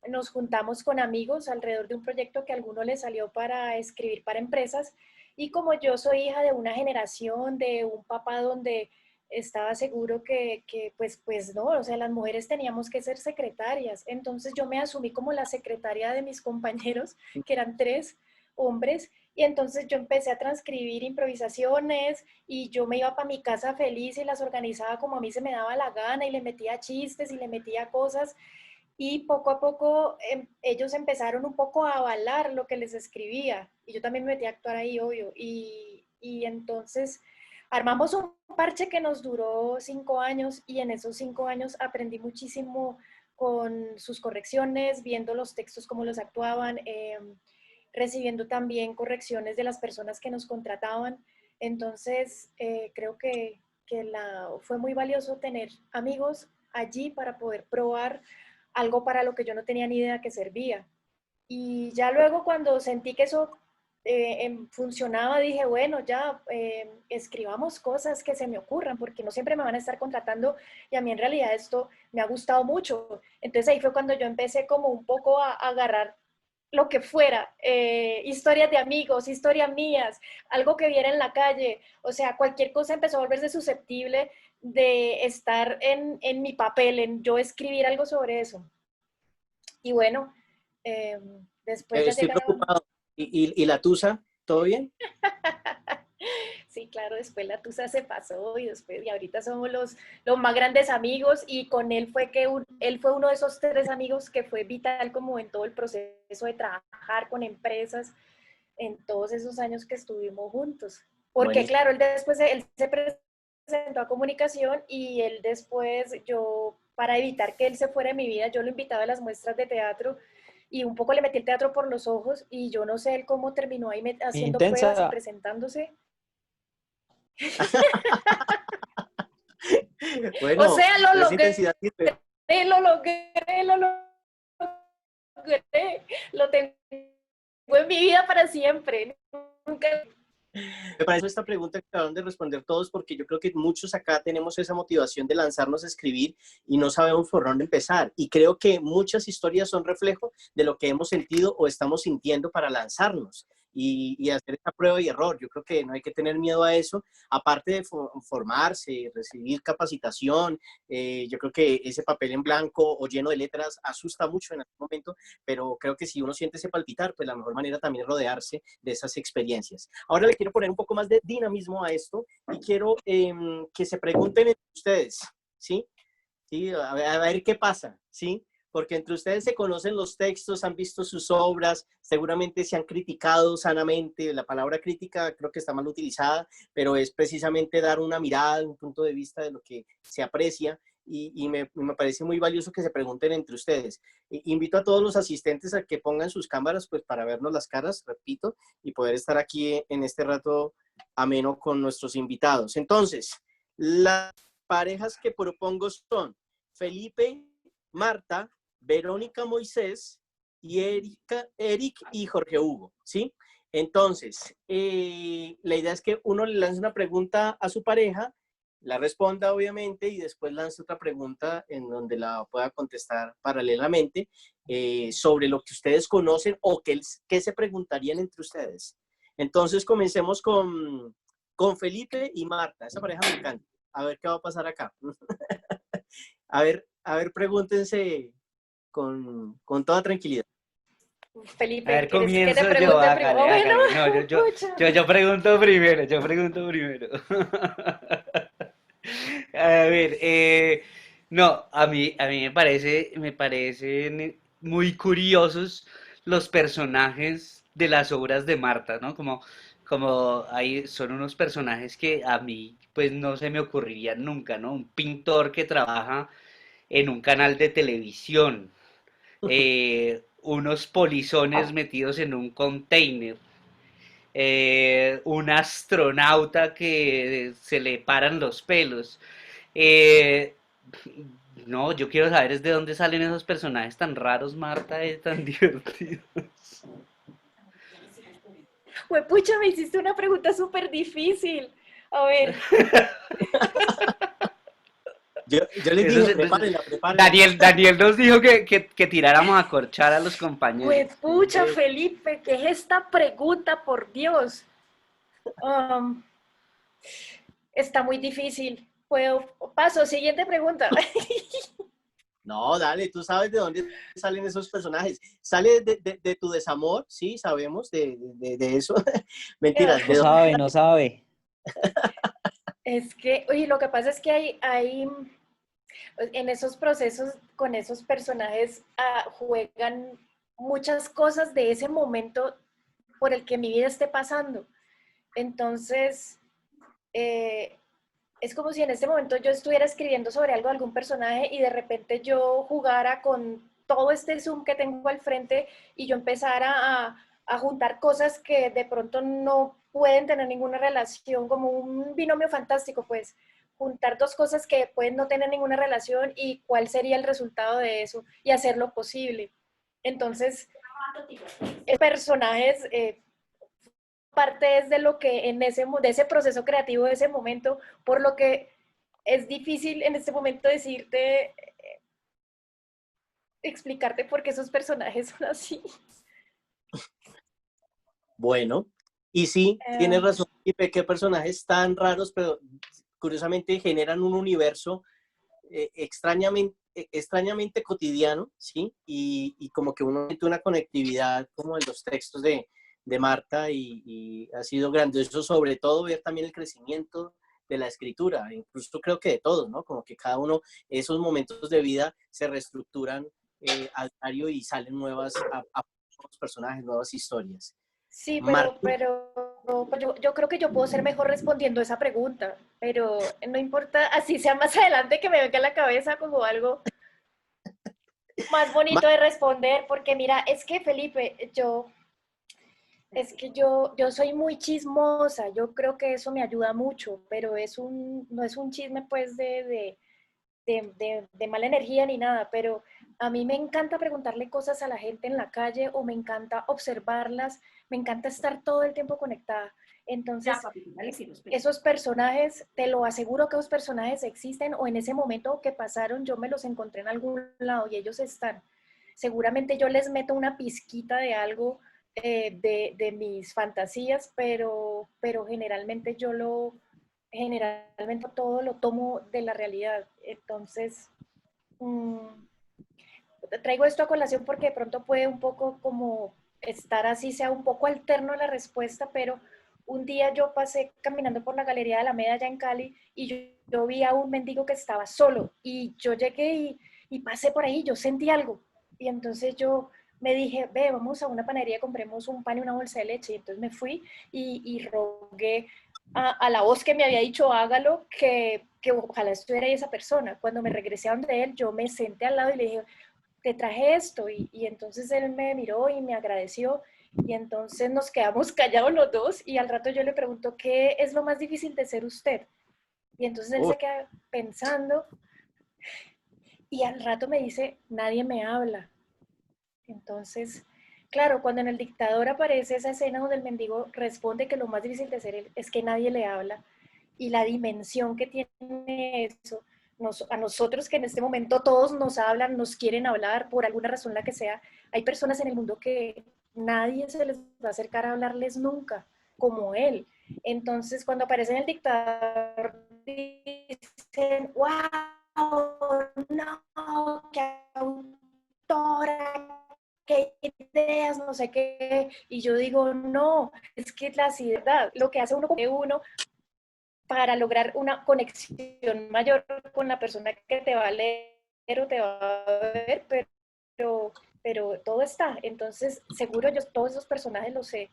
nos juntamos con amigos alrededor de un proyecto que a alguno le salió para escribir para empresas. Y como yo soy hija de una generación, de un papá donde estaba seguro que pues no, o sea, las mujeres teníamos que ser secretarias. Entonces yo me asumí como la secretaria de mis compañeros, que eran 3 hombres, y entonces yo empecé a transcribir improvisaciones y yo me iba para mi casa feliz y las organizaba como a mí se me daba la gana y le metía chistes y le metía cosas. Y poco a poco ellos empezaron un poco a avalar lo que les escribía. Y yo también me metí a actuar ahí, obvio. Y entonces armamos un parche que nos duró 5 años y en esos 5 años aprendí muchísimo con sus correcciones, viendo los textos, cómo los actuaban, recibiendo también correcciones de las personas que nos contrataban. Entonces, creo que fue muy valioso tener amigos allí para poder probar algo para lo que yo no tenía ni idea que servía. Y ya luego cuando sentí que eso funcionaba, dije, bueno, ya escribamos cosas que se me ocurran, porque no siempre me van a estar contratando y a mí en realidad esto me ha gustado mucho. Entonces ahí fue cuando yo empecé como un poco a agarrar lo que fuera, historias de amigos, historias mías, algo que viera en la calle, o sea, cualquier cosa empezó a volverse susceptible de estar en mi papel, en yo escribir algo sobre eso. Y bueno, después ya Estoy llegaron... preocupado. ¿Y la tusa? ¿Todo bien? Sí, claro, después la tusa se pasó y ahorita somos los más grandes amigos y con él fue él fue uno de esos 3 amigos que fue vital como en todo el proceso de trabajar con empresas en todos esos años que estuvimos juntos. Porque Buenísimo. claro, él se presentó a comunicación y él después, para evitar que él se fuera de mi vida, yo lo invitaba a las muestras de teatro y un poco le metí el teatro por los ojos y yo no sé él cómo terminó ahí haciendo pruebas y Intensa. presentándose. Bueno, O sea, lo esa logré, intensidad sirve. lo tengo en mi vida para siempre. Nunca... Me parece esta pregunta que acaban de responder todos, porque yo creo que muchos acá tenemos esa motivación de lanzarnos a escribir y no sabemos por dónde empezar. Y creo que muchas historias son reflejo de lo que hemos sentido o estamos sintiendo para lanzarnos y hacer esa prueba y error. Yo creo que no hay que tener miedo a eso. Aparte de formarse, recibir capacitación, yo creo que ese papel en blanco o lleno de letras asusta mucho en algún momento, pero creo que si uno siente ese palpitar, pues la mejor manera también es rodearse de esas experiencias. Ahora le quiero poner un poco más de dinamismo a esto y quiero que se pregunten entre ustedes, ¿sí? ¿Sí? A ver qué pasa, ¿sí? Porque entre ustedes se conocen los textos, han visto sus obras, seguramente se han criticado sanamente. La palabra crítica creo que está mal utilizada, pero es precisamente dar una mirada, un punto de vista de lo que se aprecia. me parece muy valioso que se pregunten entre ustedes. Invito a todos los asistentes a que pongan sus cámaras pues para vernos las caras, repito, y poder estar aquí en este rato ameno con nuestros invitados. Entonces, las parejas que propongo son Felipe, Marta, Verónica, Moisés y Eric y Jorge Hugo, ¿sí? Entonces, la idea es que uno le lance una pregunta a su pareja, la responda obviamente y después lance otra pregunta en donde la pueda contestar paralelamente sobre lo que ustedes conocen o qué se preguntarían entre ustedes. Entonces, comencemos con Felipe y Marta. Esa pareja me encanta. A ver qué va a pasar acá. A ver, pregúntense con toda tranquilidad. A ver, Felipe, ¿quieres que te comienzo yo, pregunte hágale, primero? Bueno, hágale. No, pucha. yo pregunto primero, yo pregunto primero. A ver, no, a mí me parecen muy curiosos los personajes de las obras de Marta, ¿no? Como ahí son unos personajes que a mí, pues no se me ocurrirían nunca, ¿no? Un pintor que trabaja en un canal de televisión, unos polizones metidos en un container, un astronauta que se le paran los pelos. Eh, no, yo quiero saber es de dónde salen esos personajes tan raros, Marta, tan divertidos. Pucha, me hiciste una pregunta súper difícil. A ver, Yo les Eso dije, es- prepárenla. Daniel nos dijo que tiráramos a corchar a los compañeros. pucha, Felipe, ¿qué es esta pregunta, por Dios? Um, está muy difícil. Paso, siguiente pregunta. No, dale, tú sabes de dónde salen esos personajes. Sale de tu desamor, sí, sabemos de eso. Mentiras, No sabe, no sabe. Es que, oye, lo que pasa es que hay en esos procesos con esos personajes juegan muchas cosas de ese momento por el que mi vida esté pasando. Entonces, eh, es como si en este momento yo estuviera escribiendo sobre algo, algún personaje, y de repente yo jugara con todo este Zoom que tengo al frente y yo empezara a juntar cosas que de pronto no pueden tener ninguna relación, como un binomio fantástico, pues juntar dos cosas que pueden no tener ninguna relación y cuál sería el resultado de eso y hacerlo posible. Entonces, personajes parte es de lo que de ese proceso creativo, de ese momento, por lo que es difícil en este momento decirte, explicarte por qué esos personajes son así. Bueno, y sí, tienes Eh, razón, Felipe, qué personajes tan raros, pero curiosamente generan un universo extrañamente cotidiano, ¿sí? Y como que uno siente una conectividad como en los textos de Marta y ha sido grandioso sobre todo ver también el crecimiento de la escritura, incluso creo que de todos, ¿no? Como que cada uno, esos momentos de vida se reestructuran al diario y salen nuevos personajes, nuevas historias. sí, Marta, yo creo que yo puedo ser mejor respondiendo esa pregunta, pero no importa, así sea más adelante que me venga a la cabeza como algo más bonito de responder, porque mira, es que Felipe, yo soy muy chismosa, yo creo que eso me ayuda mucho, pero no es un chisme pues de mala energía ni nada, pero a mí me encanta preguntarle cosas a la gente en la calle o me encanta observarlas, me encanta estar todo el tiempo conectada. Entonces, esos personajes, te lo aseguro que esos personajes existen o en ese momento que pasaron yo me los encontré en algún lado y ellos están. Seguramente yo les meto una pizquita de algo de mis fantasías, pero generalmente todo lo tomo de la realidad. Entonces, traigo esto a colación porque de pronto puede un poco como estar así, sea un poco alterno la respuesta, pero un día yo pasé caminando por la Galería de Alameda allá en Cali y yo vi a un mendigo que estaba solo y yo llegué y pasé por ahí, yo sentí algo y entonces yo me dije, ve, vamos a una panadería, compremos un pan y una bolsa de leche. Y entonces me fui y rogué a la voz que me había dicho hágalo, que que ojalá estuviera ahí esa persona. Cuando me regresé a donde él, yo me senté al lado y le dije, te traje esto, y entonces él me miró y me agradeció, y entonces nos quedamos callados los dos, y al rato yo le pregunto, ¿qué es lo más difícil de ser usted? Y entonces él se queda pensando, y al rato me dice, nadie me habla. Entonces, claro, cuando en El Dictador aparece esa escena donde el mendigo responde que lo más difícil de ser él es que nadie le habla, y la dimensión que tiene eso, a nosotros que en este momento todos nos hablan, nos quieren hablar por alguna razón la que sea, hay personas en el mundo que nadie se les va a acercar a hablarles nunca, como él. Entonces, cuando aparece en El Dictador, dicen, wow, no, qué autora, qué ideas, no sé qué, y yo digo, no, es que la ciudad, lo que hace uno para lograr una conexión mayor con la persona que te va a leer o te va a ver, pero todo está. Entonces, seguro yo todos esos personajes los he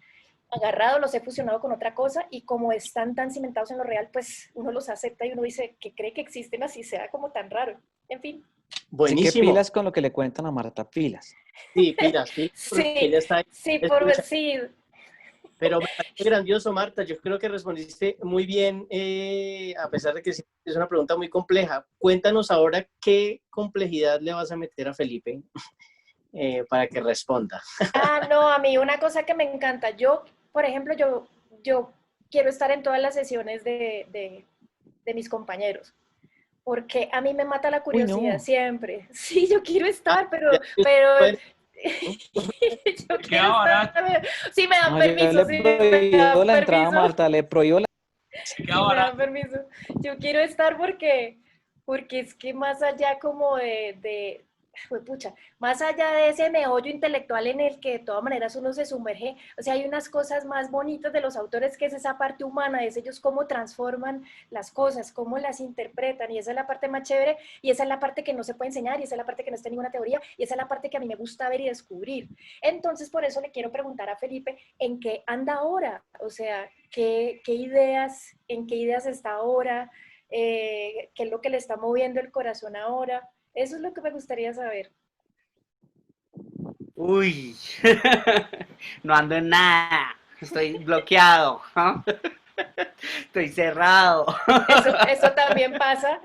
agarrado, los he fusionado con otra cosa, y como están tan cimentados en lo real, pues uno los acepta y uno dice que cree que existen, así sea como tan raro. En fin. Buenísimo. Así que pilas con lo que le cuentan a Marta, pilas. Sí, pilas, porque Sí, ella está ahí. sí, sí. Pero me parece grandioso, Marta. Yo creo que respondiste muy bien, a pesar de que es una pregunta muy compleja. Cuéntanos ahora qué complejidad le vas a meter a Felipe para que responda. No, a mí una cosa que me encanta. Yo, por ejemplo, yo quiero estar en todas las sesiones de mis compañeros, porque a mí me mata la curiosidad. No. siempre. Sí, yo quiero estar, pero Bueno, yo quiero estar. Sí, me dan No, yo permiso, le sí, me prohíbo dan la entrada a permiso. Marta, le prohíbo la... Sí, me dan permiso. Yo quiero estar porque es que más allá como pucha, más allá de ese meollo intelectual en el que de todas maneras uno se sumerge, o sea, hay unas cosas más bonitas de los autores, que es esa parte humana, es ellos cómo transforman las cosas, cómo las interpretan, y esa es la parte más chévere, y esa es la parte que no se puede enseñar, y esa es la parte que no está en ninguna teoría, y esa es la parte que a mí me gusta ver y descubrir. Entonces, por eso le quiero preguntar a Felipe, ¿en qué anda ahora? O sea, en qué ideas está ahora, qué es lo que le está moviendo el corazón ahora. Eso es lo que me gustaría saber. Uy, no ando en nada, estoy bloqueado, ¿no? Estoy cerrado. Eso también pasa.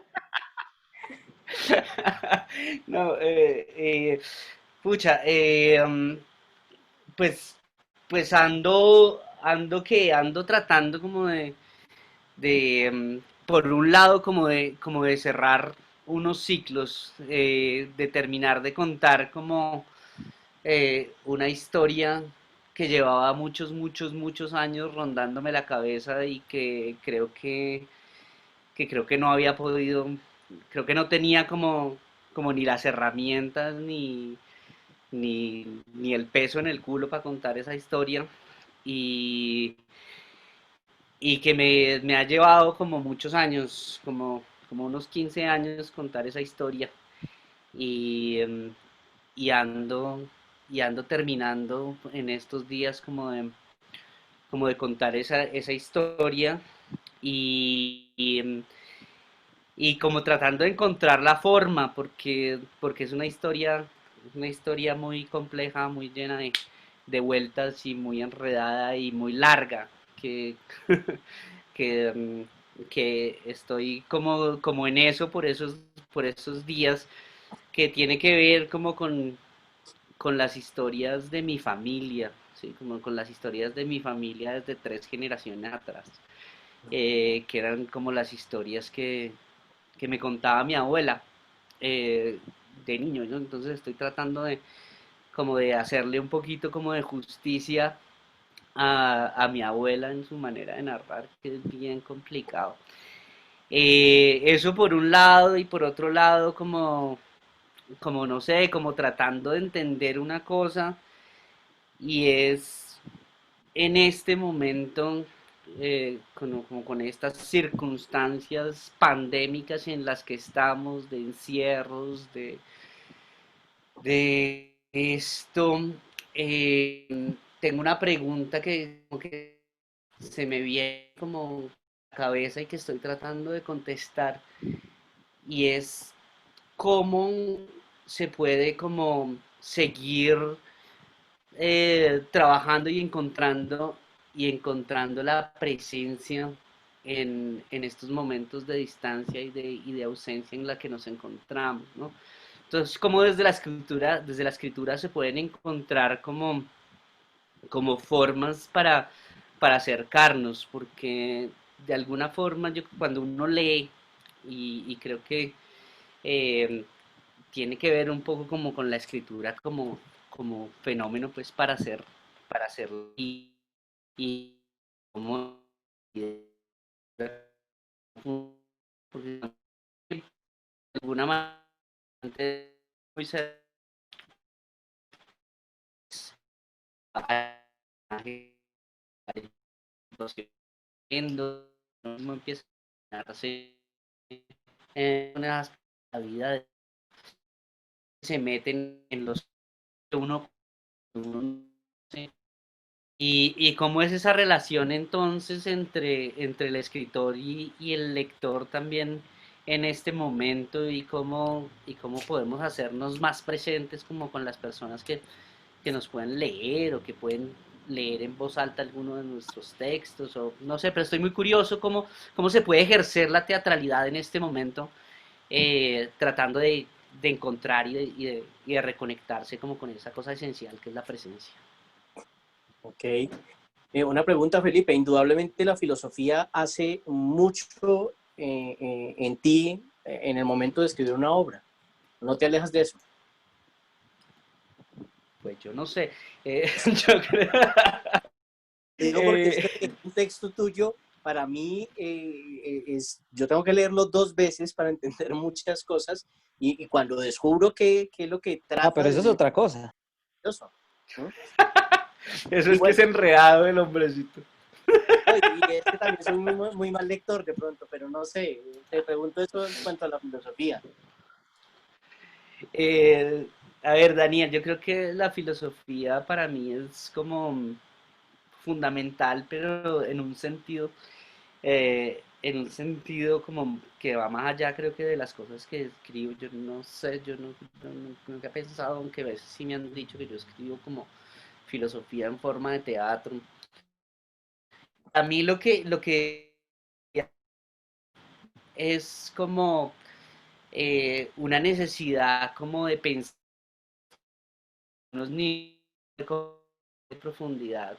No, pucha, pues, pues ando tratando como por un lado como de cerrar unos ciclos, de terminar de contar como una historia que llevaba muchos años rondándome la cabeza, y que creo que no había podido, creo que no tenía como ni las herramientas ni el peso en el culo para contar esa historia, y, y que me ha llevado como muchos años, como unos 15 años contar esa historia, y, y ando, y ando terminando en estos días como de contar esa historia, y como tratando de encontrar la forma, porque es una historia muy compleja, muy llena de vueltas, y muy enredada y muy larga, que, que, que estoy como en eso por esos días, que tiene que ver como con las historias de mi familia, ¿sí? Como con las historias de mi familia desde 3 generaciones atrás, que eran como las historias que me contaba mi abuela, de niño, ¿no? Entonces estoy tratando como de hacerle un poquito como de justicia a mi abuela en su manera de narrar, que es bien complicado. Eso por un lado, y por otro lado como no sé, como tratando de entender una cosa, y es en este momento, como con estas circunstancias pandémicas en las que estamos, de encierros, de esto, tengo una pregunta que se me viene como cabeza y que estoy tratando de contestar, y es cómo se puede como seguir trabajando y encontrando la presencia en estos momentos de distancia y de ausencia en la que nos encontramos, ¿no? Entonces, como desde la escritura se pueden encontrar como formas para acercarnos, porque de alguna forma cuando uno lee, y creo que eh, tiene que ver un poco como con la escritura como fenómeno pues para hacer y como porque de alguna manera muy cerca los que viendo no empieza a darse la vida se meten en los que uno y cómo es esa relación entonces entre el escritor y el lector también en este momento y cómo podemos hacernos más presentes como con las personas que nos pueden leer o que pueden leer en voz alta alguno de nuestros textos o no sé, pero estoy muy curioso cómo se puede ejercer la teatralidad en este momento tratando de encontrar y de reconectarse como con esa cosa esencial que es la presencia. Ok. Una pregunta, Felipe. Indudablemente la filosofía hace mucho en ti en el momento de escribir una obra. ¿No te alejas de eso? Pues yo no sé. Yo creo... Te digo porque es que un texto tuyo, para mí, yo tengo que leerlo 2 veces para entender muchas cosas y cuando descubro qué es lo que Ah, trata pero eso es de otra cosa. eso, ¿no? Eso Y es que bueno, es enredado el hombrecito. no, y es que también soy muy mal lector de pronto, pero no sé, te pregunto eso en cuanto a la filosofía. Eh, a ver, Daniel, yo creo que la filosofía para mí es como fundamental, pero en un sentido como que va más allá, creo que de las cosas que escribo. Yo no sé, nunca he pensado, aunque a veces sí me han dicho que yo escribo como filosofía en forma de teatro. A mí lo que es como una necesidad como de pensar unos niveles de profundidad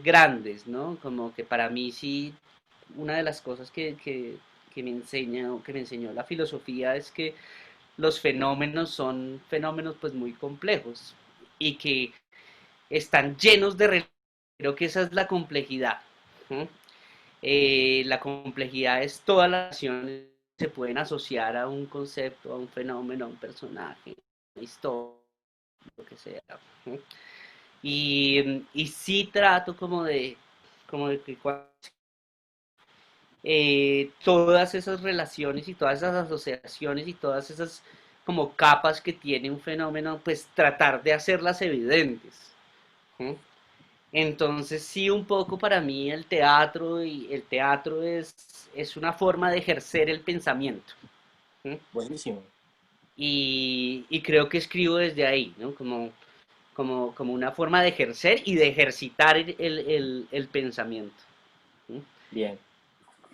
grandes, ¿no? Como que para mí sí, una de las cosas que me enseñó la filosofía es que los fenómenos son fenómenos pues muy complejos y que están llenos de relaciones. Creo que esa es la complejidad, ¿no? La complejidad es todas las relaciones que se pueden asociar a un concepto, a un fenómeno, a un personaje, a una historia, lo que sea, ¿no? Y sí trato como de que todas esas relaciones y todas esas asociaciones y todas esas como capas que tiene un fenómeno, pues tratar de hacerlas evidentes, ¿sí? Entonces sí, un poco para mí el teatro es una forma de ejercer el pensamiento, ¿sí? Buenísimo. Y creo que escribo desde ahí, ¿no? Como una forma de ejercer y de ejercitar el pensamiento, ¿sí? Bien.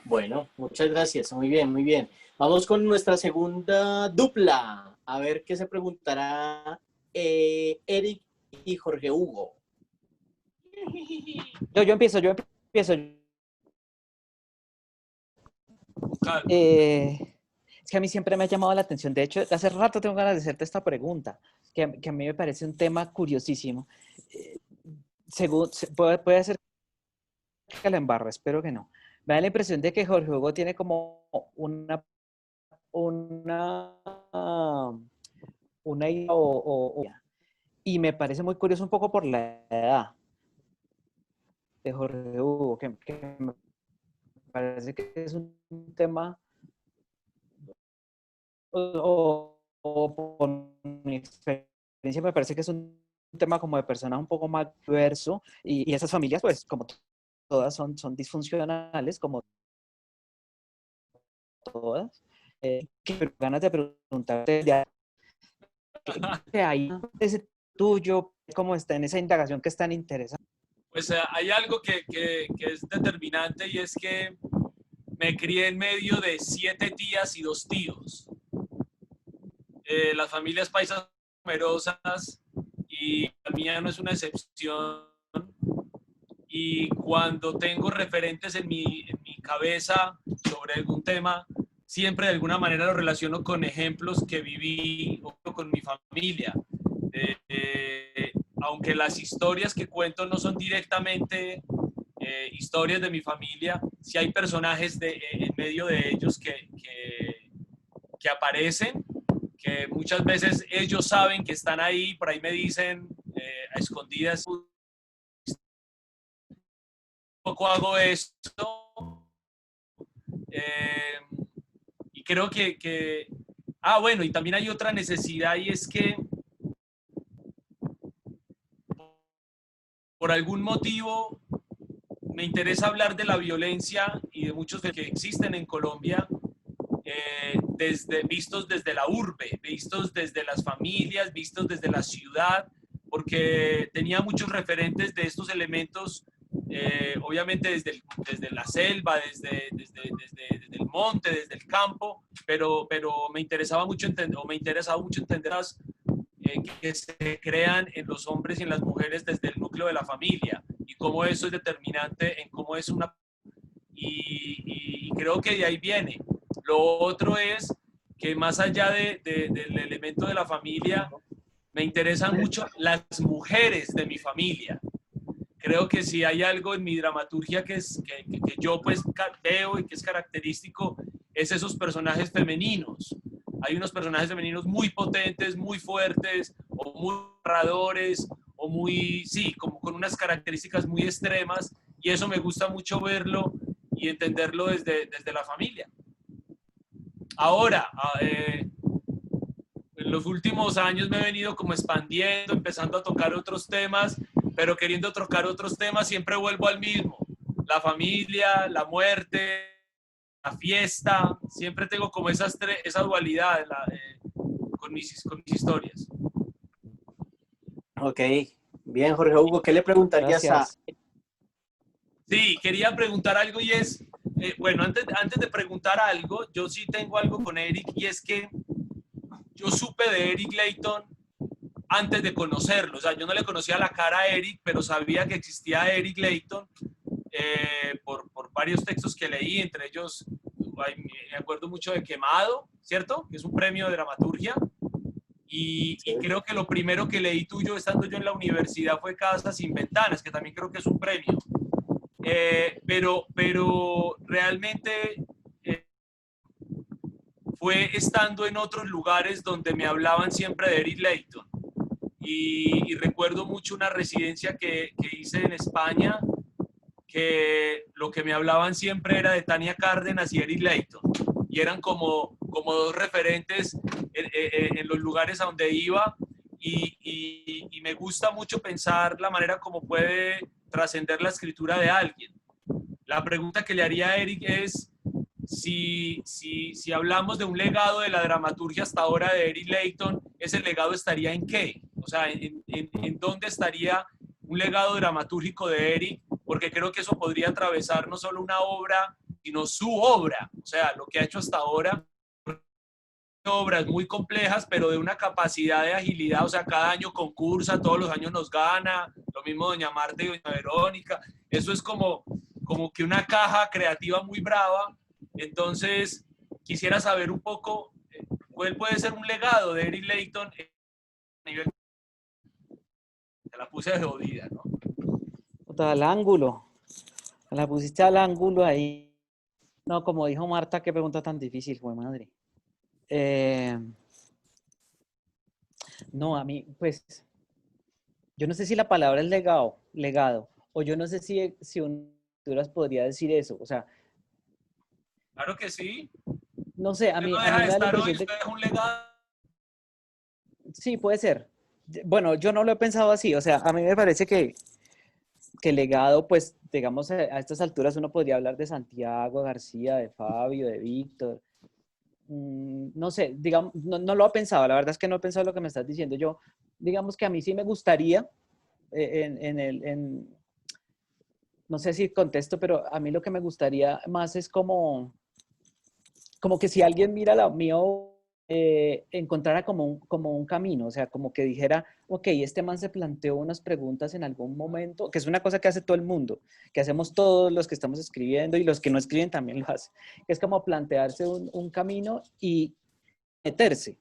Bueno, muchas gracias. Muy bien, muy bien. Vamos con nuestra segunda dupla. A ver qué se preguntará Eric y Jorge Hugo. Yo empiezo. Calma. Es que a mí siempre me ha llamado la atención. De hecho, hace rato tengo ganas de hacerte esta pregunta, que a mí me parece un tema curiosísimo. Puede ser que la embarre, espero que no. Me da la impresión de que Jorge Hugo tiene como una, una idea y me parece muy curioso un poco por la edad de Jorge Hugo, que me parece que es un tema, o por mi experiencia, me parece que es un tema como de personas un poco más diverso y esas familias, pues como todas son disfuncionales, como todas. Que ganas de preguntarte ¿qué hay ese tuyo, cómo está en esa indagación que es tan interesante? Pues hay algo que es determinante y es que me crié en medio de 7 tías y 2 tíos. Las familias paisas son numerosas y la mía no es una excepción. Y cuando tengo referentes en mi cabeza sobre algún tema, siempre de alguna manera lo relaciono con ejemplos que viví o con mi familia. Aunque las historias que cuento no son directamente historias de mi familia, sí hay personajes en medio de ellos que aparecen, que muchas veces ellos saben que están ahí, por ahí me dicen a escondidas, un poco hago esto, y creo bueno, y también hay otra necesidad y es que por algún motivo me interesa hablar de la violencia y de muchos de que existen en Colombia, vistos desde la urbe, vistos desde las familias, vistos desde la ciudad, porque tenía muchos referentes de estos elementos, obviamente desde la selva, desde el monte, desde el campo, pero me interesaba mucho entender las que se crean en los hombres y en las mujeres desde el núcleo de la familia y cómo eso es determinante en cómo es una... Y creo que de ahí viene. Lo otro es que más allá del elemento de la familia, me interesan mucho las mujeres de mi familia. Creo que si hay algo en mi dramaturgia que yo pues veo y que es característico, es esos personajes femeninos. Hay unos personajes femeninos muy potentes, muy fuertes, o muy narradores, o muy, sí, como con unas características muy extremas, y eso me gusta mucho verlo y entenderlo desde la familia. Ahora, en los últimos años me he venido como expandiendo, empezando a tocar otros temas, pero queriendo tocar otros temas siempre vuelvo al mismo. La familia, la muerte, la fiesta, siempre tengo como esa dualidad con mis historias. Ok, bien, Jorge Hugo, ¿qué le preguntarías Gracias. Sí, quería preguntar algo y es, bueno, antes de preguntar algo, yo sí tengo algo con Eric y es que yo supe de Eric Layton antes de conocerlo. O sea, yo no le conocía la cara a Eric, pero sabía que existía Eric Layton por varios textos que leí, entre ellos me acuerdo mucho de Quemado, ¿cierto? Que es un premio de dramaturgia. Y creo que lo primero que leí tuyo estando yo en la universidad fue Casa sin Ventanas, que también creo que es un premio. Pero realmente fue estando en otros lugares donde me hablaban siempre de Eric Layton. Y recuerdo mucho una residencia que hice en España, que lo que me hablaban siempre era de Tania Cárdenas y Eric Layton. Y eran como dos referentes en los lugares a donde iba. Y me gusta mucho pensar la manera como puede trascender la escritura de alguien. La pregunta que le haría a Eric es si hablamos de un legado de la dramaturgia hasta ahora de Eric Layton, ¿ese legado estaría en qué? O sea, ¿en dónde estaría un legado dramatúrgico de Eric? Porque creo que eso podría atravesar no solo una obra, sino su obra. O sea, lo que ha hecho hasta ahora, obras muy complejas, pero de una capacidad de agilidad. O sea, cada año concursa, todos los años nos gana. Lo mismo Doña Marta y Doña Verónica. Eso es como que una caja creativa muy brava. Entonces, quisiera saber un poco cuál puede ser un legado de Eric Layton a nivel... Se la puse de jodida, ¿no? Al ángulo. La pusiste al ángulo ahí. No, como dijo Marta, qué pregunta tan difícil, fue madre. No, a mí, pues, yo no sé si la palabra es legado, o yo no sé si Honduras podría decir eso, o sea. Claro que sí. No sé, a mí no me deja de da la estar hoy, impresión de... usted deja un legado. Sí, puede ser. Bueno, yo no lo he pensado así, o sea, a mí me parece que que legado, pues, digamos, a estas alturas uno podría hablar de Santiago García, de Fabio, de Víctor. No sé, digamos, no lo he pensado, la verdad es que no he pensado lo que me estás diciendo. Yo, digamos que a mí sí me gustaría, no sé si contesto, pero a mí lo que me gustaría más es como que si alguien mira la mío, encontrara como un camino, o sea, como que dijera, ok, este man se planteó unas preguntas en algún momento, que es una cosa que hace todo el mundo, que hacemos todos los que estamos escribiendo y los que no escriben también lo hacen, que es como plantearse un camino y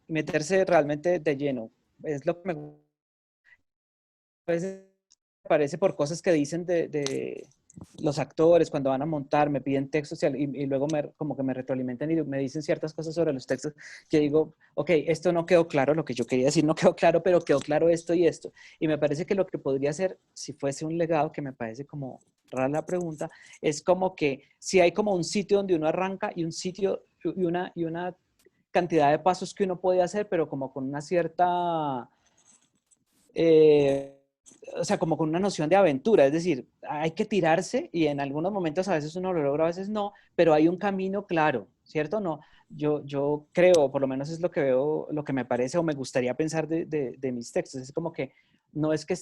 meterse realmente de lleno. Es lo que me parece por cosas que dicen de los actores cuando van a montar, me piden textos y luego como que me retroalimentan y me dicen ciertas cosas sobre los textos que digo, ok, esto no quedó claro, lo que yo quería decir no quedó claro, pero quedó claro esto y esto. Y me parece que lo que podría ser, si fuese un legado, que me parece como rara la pregunta, es como que si hay como un sitio donde uno arranca y un sitio y una cantidad de pasos que uno puede hacer, pero como con una cierta... o sea, como con una noción de aventura, es decir, hay que tirarse y en algunos momentos a veces uno lo logra, a veces no, pero hay un camino claro, ¿cierto? No, yo creo, por lo menos es lo que veo, lo que me parece o me gustaría pensar de mis textos, es como que no es que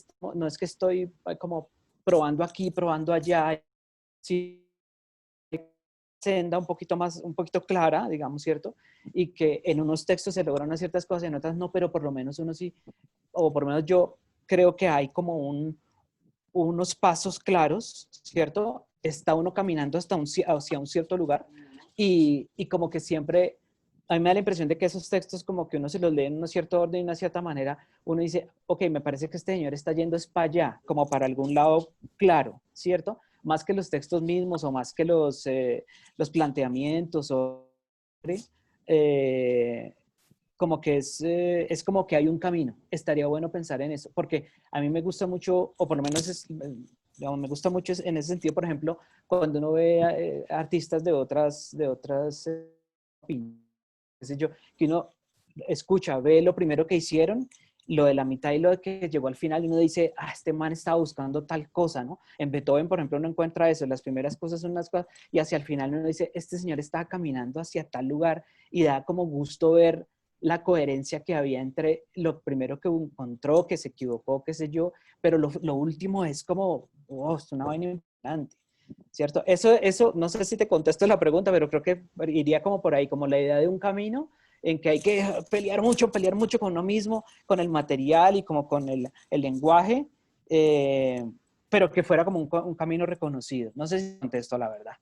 estoy como probando aquí, probando allá, sí, senda un poquito más, un poquito clara, digamos, ¿cierto? Y que en unos textos se logran unas ciertas cosas y en otras no, pero por lo menos uno sí, o por lo menos yo creo que hay como unos pasos claros, ¿cierto? Está uno caminando hacia un cierto lugar y como que siempre, a mí me da la impresión de que esos textos como que uno se los lee en un cierto orden y una cierta manera, uno dice, ok, me parece que este señor está yendo es para allá, como para algún lado claro, ¿cierto? Más que los textos mismos o más que los planteamientos o... Eh, como que es como que hay un camino. Estaría bueno pensar en eso, porque a mí me gusta mucho, o por lo menos digamos, me gusta mucho en ese sentido, por ejemplo, cuando uno ve artistas de otras opiniones, qué sé yo, que uno escucha, ve lo primero que hicieron, lo de la mitad y lo de que llegó al final, y uno dice, ah, este man estaba buscando tal cosa, ¿no? En Beethoven, por ejemplo, uno encuentra eso, las primeras cosas son unas cosas, y hacia el final uno dice, este señor estaba caminando hacia tal lugar, y da como gusto ver la coherencia que había entre lo primero que encontró, que se equivocó, qué sé yo, pero lo último es como, oh, es una vaina importante, ¿cierto? Eso, no sé si te contesto la pregunta, pero creo que iría como por ahí, como la idea de un camino en que hay que pelear mucho con uno mismo, con el material y como con el lenguaje, pero que fuera como un camino reconocido. No sé si contesto la verdad.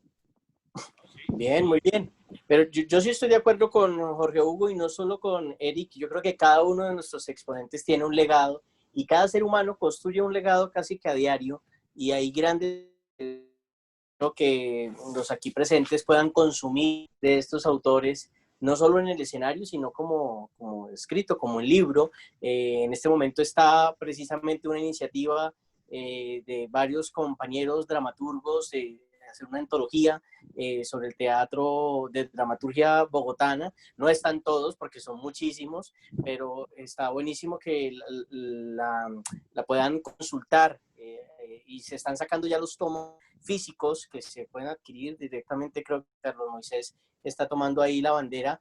Bien, muy bien. Pero yo sí estoy de acuerdo con Jorge Hugo y no solo con Eric. Yo creo que cada uno de nuestros exponentes tiene un legado y cada ser humano construye un legado casi que a diario y hay grandes que los aquí presentes puedan consumir de estos autores, no solo en el escenario, sino como escrito, como en libro. En este momento está precisamente una iniciativa de varios compañeros dramaturgos de hacer una antología sobre el teatro de dramaturgia bogotana. No están todos porque son muchísimos, pero está buenísimo que la puedan consultar y se están sacando ya los tomos físicos que se pueden adquirir directamente. Creo que Carlos Moisés está tomando ahí la bandera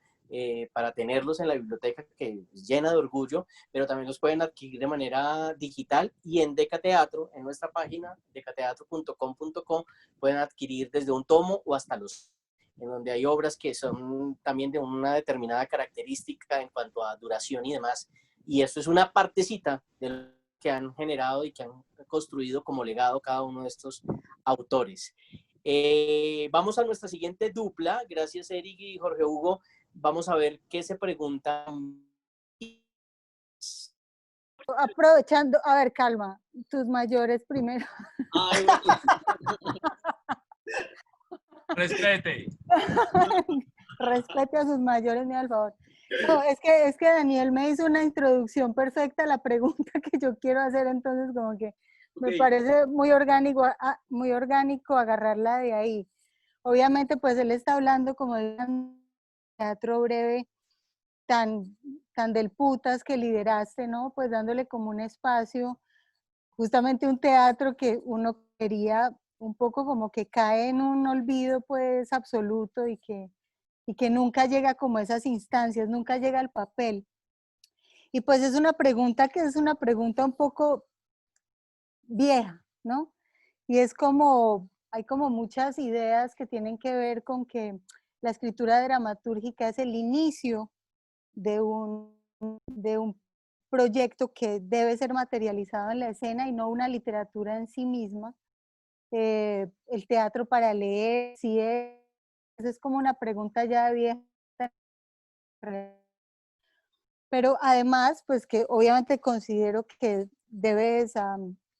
para tenerlos en la biblioteca, que es llena de orgullo, pero también los pueden adquirir de manera digital y en Decateatro, en nuestra página decateatro.com.co, pueden adquirir desde un tomo o hasta los en donde hay obras que son también de una determinada característica en cuanto a duración y demás. Y esto es una partecita de lo que han generado y que han construido como legado cada uno de estos autores. Vamos a nuestra siguiente dupla. Gracias, Eric y Jorge Hugo. Vamos a ver qué se preguntan. Aprovechando, a ver, calma, tus mayores primero. Ay, Respete. Respete a sus mayores, mi al favor. No, es que Daniel me hizo una introducción perfecta a la pregunta que yo quiero hacer, entonces como que me parece muy orgánico agarrarla de ahí. Obviamente, pues él está hablando como de un teatro breve tan del putas que lideraste, ¿no? Pues dándole como un espacio, justamente un teatro que uno sería un poco como que cae en un olvido pues absoluto y que nunca llega como a esas instancias, nunca llega al papel. Y pues es una pregunta que es una pregunta un poco vieja, ¿no? Y es como, hay como muchas ideas que tienen que ver con que la escritura dramatúrgica es el inicio de un proyecto que debe ser materializado en la escena y no una literatura en sí misma. El teatro para leer, si es como una pregunta ya vieja, pero además, pues que obviamente considero que debes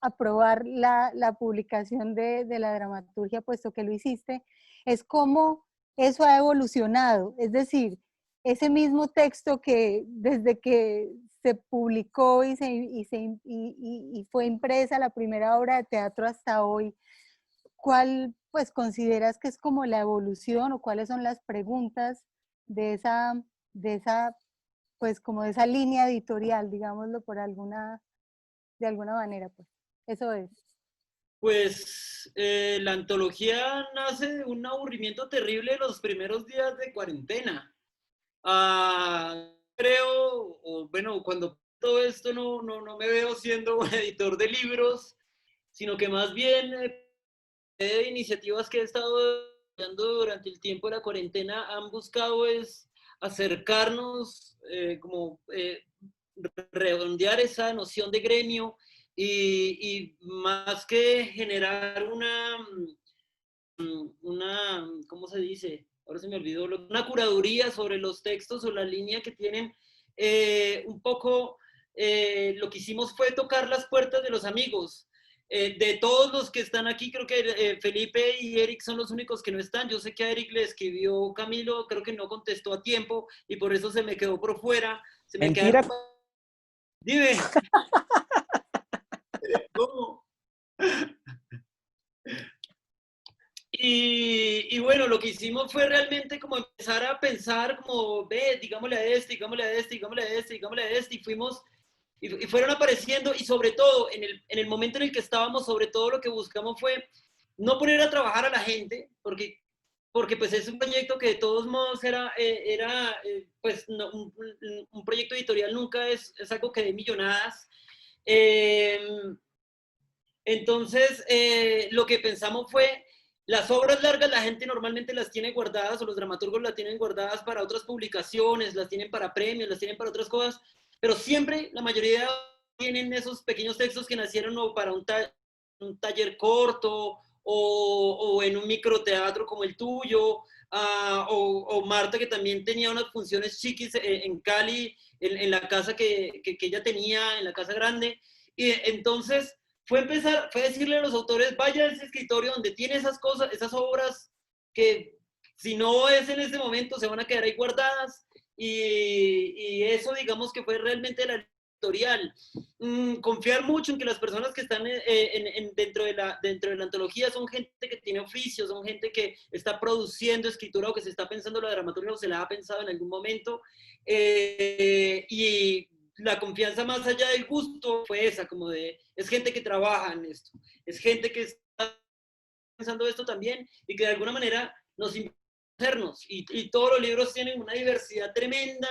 aprobar la publicación de la dramaturgia, puesto que lo hiciste, es cómo eso ha evolucionado. Es decir, ese mismo texto que desde que se publicó y fue impresa la primera obra de teatro hasta hoy, ¿cuál pues consideras que es como la evolución o cuáles son las preguntas de esa pues como de esa línea editorial, digámoslo de alguna manera, pues eso es. Pues la antología nace de un aburrimiento terrible los primeros días de cuarentena. Creo, o bueno, cuando todo esto no me veo siendo un editor de libros, sino que más bien iniciativas que he estado desarrollando durante el tiempo de la cuarentena han buscado es acercarnos, redondear esa noción de gremio y más que generar ¿cómo se dice? Ahora se me olvidó, una curaduría sobre los textos o la línea que tienen, un poco lo que hicimos fue tocar las puertas de los amigos. De todos los que están aquí, creo que Felipe y Eric son los únicos que no están. Yo sé que a Eric le escribió Camilo, creo que no contestó a tiempo y por eso se me quedó por fuera. Se me Mentira. Dime. ¿Cómo? Y bueno, lo que hicimos fue realmente como empezar a pensar como, ve, digámosle a este, digámosle a este, digámosle a este, digámosle a este, y fuimos, y fueron apareciendo, y sobre todo, en el momento en el que estábamos, sobre todo lo que buscamos fue no poner a trabajar a la gente, porque pues es un proyecto que de todos modos era pues no, un proyecto editorial nunca es algo que dé millonadas. Entonces, lo que pensamos fue, las obras largas la gente normalmente las tiene guardadas, o los dramaturgos las tienen guardadas para otras publicaciones, las tienen para premios, las tienen para otras cosas, pero siempre, la mayoría tienen esos pequeños textos que nacieron o para un taller corto, o en un microteatro como el tuyo, o Marta, que también tenía unas funciones chiquis en Cali, en la casa que ella tenía, en la casa grande, y entonces fue decirle a los autores, vaya a ese escritorio donde tiene esas cosas, esas obras que si no es en este momento se van a quedar ahí guardadas, y eso digamos que fue realmente la editorial. Confiar mucho en que las personas que están dentro de la antología son gente que tiene oficios, son gente que está produciendo escritura o que se está pensando la dramaturgia o se la ha pensado en algún momento, y la confianza más allá del gusto fue esa, como de, es gente que trabaja en esto, es gente que está pensando esto también y que de alguna manera nos invita a hacernos. Y todos los libros tienen una diversidad tremenda,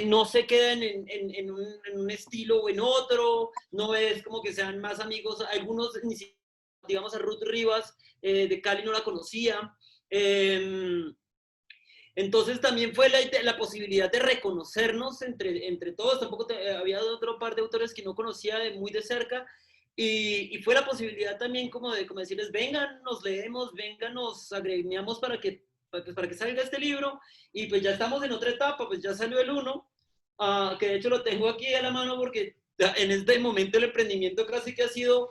no se quedan en un estilo o en otro, no es como que sean más amigos, algunos, digamos a Ruth Rivas de Cali no la conocía. Entonces también fue la posibilidad de reconocernos entre todos. Tampoco había otro par de autores que no conocía muy de cerca. Y fue la posibilidad también como de decirles, vengan, nos leemos, vengan, nos agremiamos para que salga este libro. Y pues ya estamos en otra etapa, pues ya salió el 1, que de hecho lo tengo aquí a la mano porque en este momento el emprendimiento casi que ha sido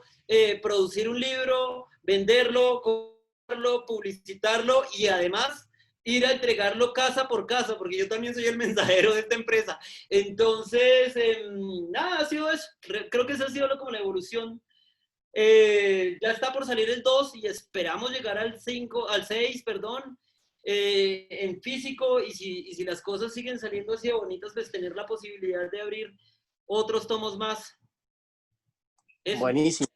producir un libro, venderlo, comprarlo, publicitarlo y además ir a entregarlo casa por casa, porque yo también soy el mensajero de esta empresa. Entonces, nada, ha sido eso. Creo que esa ha sido como la evolución. Ya está por salir el 2 y esperamos llegar al 6, perdón, en físico, y si las cosas siguen saliendo así de bonitas, pues tener la posibilidad de abrir otros tomos más. Eso. Buenísimo,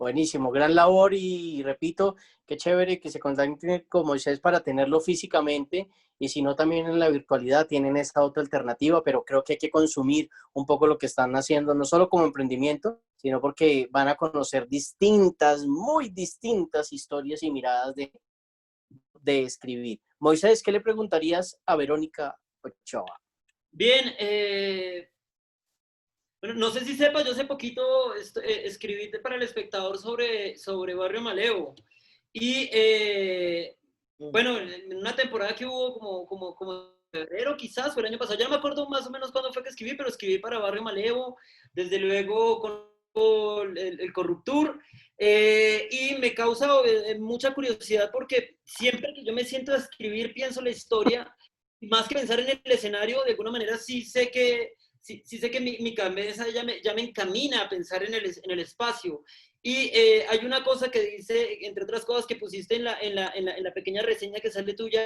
Buenísimo, gran labor y repito, qué chévere que se contacten con Moisés para tenerlo físicamente y si no también en la virtualidad tienen esta otra alternativa, pero creo que hay que consumir un poco lo que están haciendo, no solo como emprendimiento, sino porque van a conocer distintas, muy distintas historias y miradas de escribir. Moisés, ¿qué le preguntarías a Verónica Ochoa? Bien, bueno, no sé si sepa, yo hace poquito escribí para El Espectador sobre Barrio Malevo. Y bueno, en una temporada que hubo como febrero quizás, fue el año pasado, ya no me acuerdo más o menos cuándo fue que escribí, pero escribí para Barrio Malevo, desde luego con el Corruptur, y me causa mucha curiosidad porque siempre que yo me siento a escribir pienso la historia, y más que pensar en el escenario, de alguna manera sí sé que mi cabeza ya me encamina a pensar en el espacio. Y hay una cosa que dice, entre otras cosas que pusiste en la pequeña reseña que sale tuya,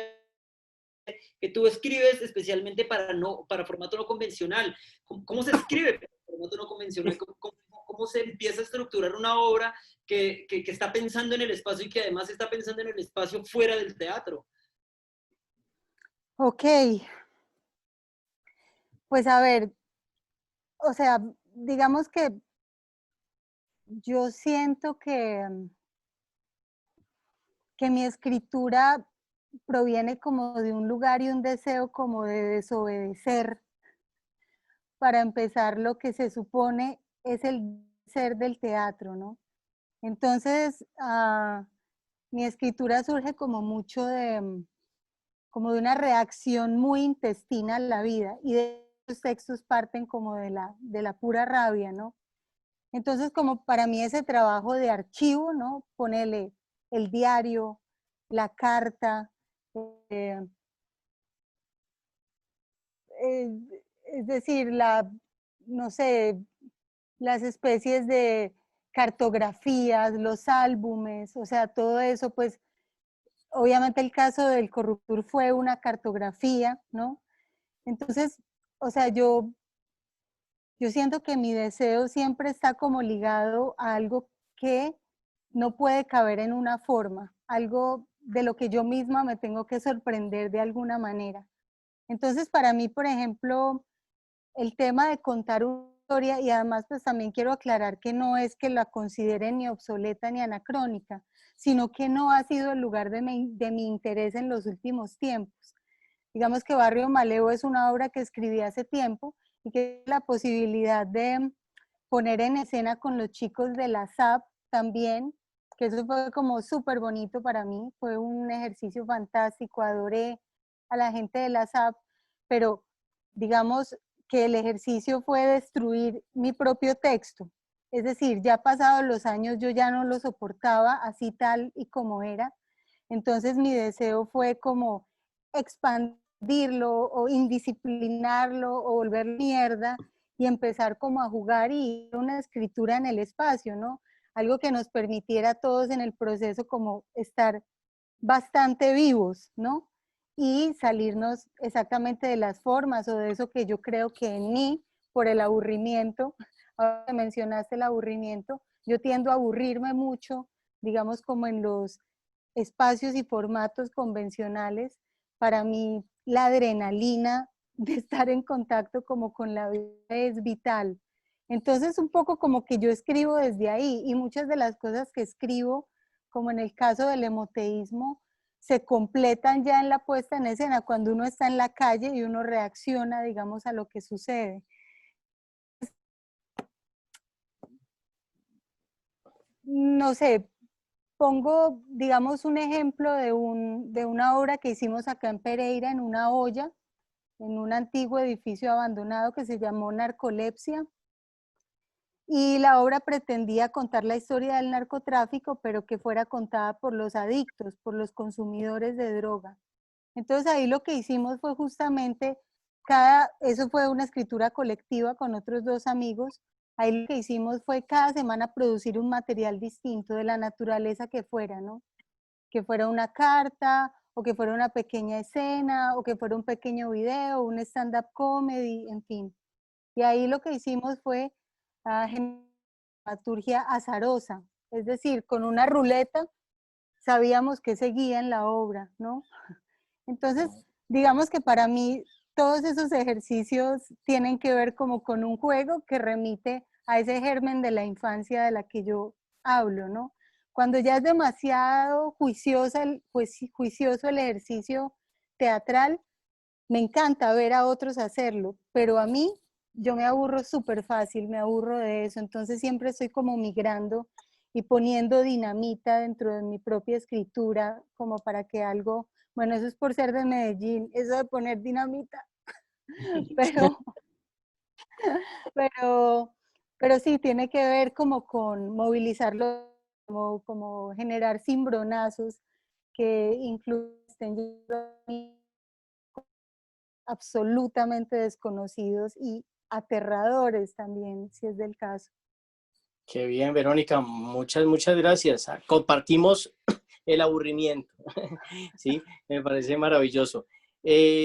que tú escribes especialmente para formato no convencional. ¿Cómo se escribe para formato no convencional? ¿Cómo se empieza a estructurar una obra que está pensando en el espacio y que además está pensando en el espacio fuera del teatro? Ok, pues a ver, o sea, digamos que yo siento que mi escritura proviene como de un lugar y un deseo como de desobedecer, para empezar, lo que se supone es el ser del teatro, ¿no? Entonces, mi escritura surge como mucho como de una reacción muy intestina a la vida, y de los textos parten como de la pura rabia, ¿no? Entonces, como para mí ese trabajo de archivo, ¿no? Ponele el diario, la carta, eh, eh, es decir, no sé, las especies de cartografías, los álbumes, o sea, todo eso, pues, obviamente el caso del Corruptur fue una cartografía, ¿no? Entonces, o sea, yo siento que mi deseo siempre está como ligado a algo que no puede caber en una forma, algo de lo que yo misma me tengo que sorprender de alguna manera. Entonces, para mí, por ejemplo, el tema de contar una historia, y además pues también quiero aclarar que no es que la considere ni obsoleta ni anacrónica, sino que no ha sido el lugar de mi interés en los últimos tiempos. Digamos que Barrio Malevo es una obra que escribí hace tiempo y que la posibilidad de poner en escena con los chicos de la SAP también, que eso fue como súper bonito para mí, fue un ejercicio fantástico, adoré a la gente de la SAP, pero digamos que el ejercicio fue destruir mi propio texto. Es decir, ya pasados los años yo ya no lo soportaba así tal y como era. Entonces mi deseo fue como expandirlo o indisciplinarlo o volver mierda y empezar como a jugar y una escritura en el espacio, ¿no? Algo que nos permitiera a todos en el proceso como estar bastante vivos, ¿no? Y salirnos exactamente de las formas o de eso que yo creo que en mí, por el aburrimiento, ahora que mencionaste el aburrimiento, yo tiendo a aburrirme mucho, digamos como en los espacios y formatos convencionales. Para mí la adrenalina de estar en contacto como con la vida es vital. Entonces un poco como que yo escribo desde ahí y muchas de las cosas que escribo, como en el caso del emoteísmo, se completan ya en la puesta en escena, cuando uno está en la calle y uno reacciona, digamos, a lo que sucede. No sé, pongo, digamos, un ejemplo de una obra que hicimos acá en Pereira, en una olla, en un antiguo edificio abandonado que se llamó Narcolepsia. Y la obra pretendía contar la historia del narcotráfico, pero que fuera contada por los adictos, por los consumidores de droga. Entonces ahí lo que hicimos fue justamente, eso fue una escritura colectiva con otros dos amigos. Ahí lo que hicimos fue cada semana producir un material distinto de la naturaleza que fuera, ¿no? Que fuera una carta, o que fuera una pequeña escena, o que fuera un pequeño video, un stand-up comedy, en fin. Y ahí lo que hicimos fue dramaturgia azarosa, Es decir, con una ruleta sabíamos que seguía en la obra, ¿no? Entonces, digamos que para mí todos esos ejercicios tienen que ver como con un juego que remite a ese germen de la infancia de la que yo hablo, ¿no? Cuando ya es demasiado juicioso el ejercicio teatral, me encanta ver a otros hacerlo, pero a mí yo me aburro súper fácil, me aburro de eso, entonces siempre estoy como migrando y poniendo dinamita dentro de mi propia escritura como para que algo, bueno, eso es por ser de Medellín, eso de poner dinamita, pero, pero, pero sí, tiene que ver como con movilizarlo, como generar cimbronazos que incluso estén absolutamente desconocidos y aterradores también, si es del caso. Qué bien, Verónica, muchas gracias. Compartimos el aburrimiento, ¿sí? Me parece maravilloso.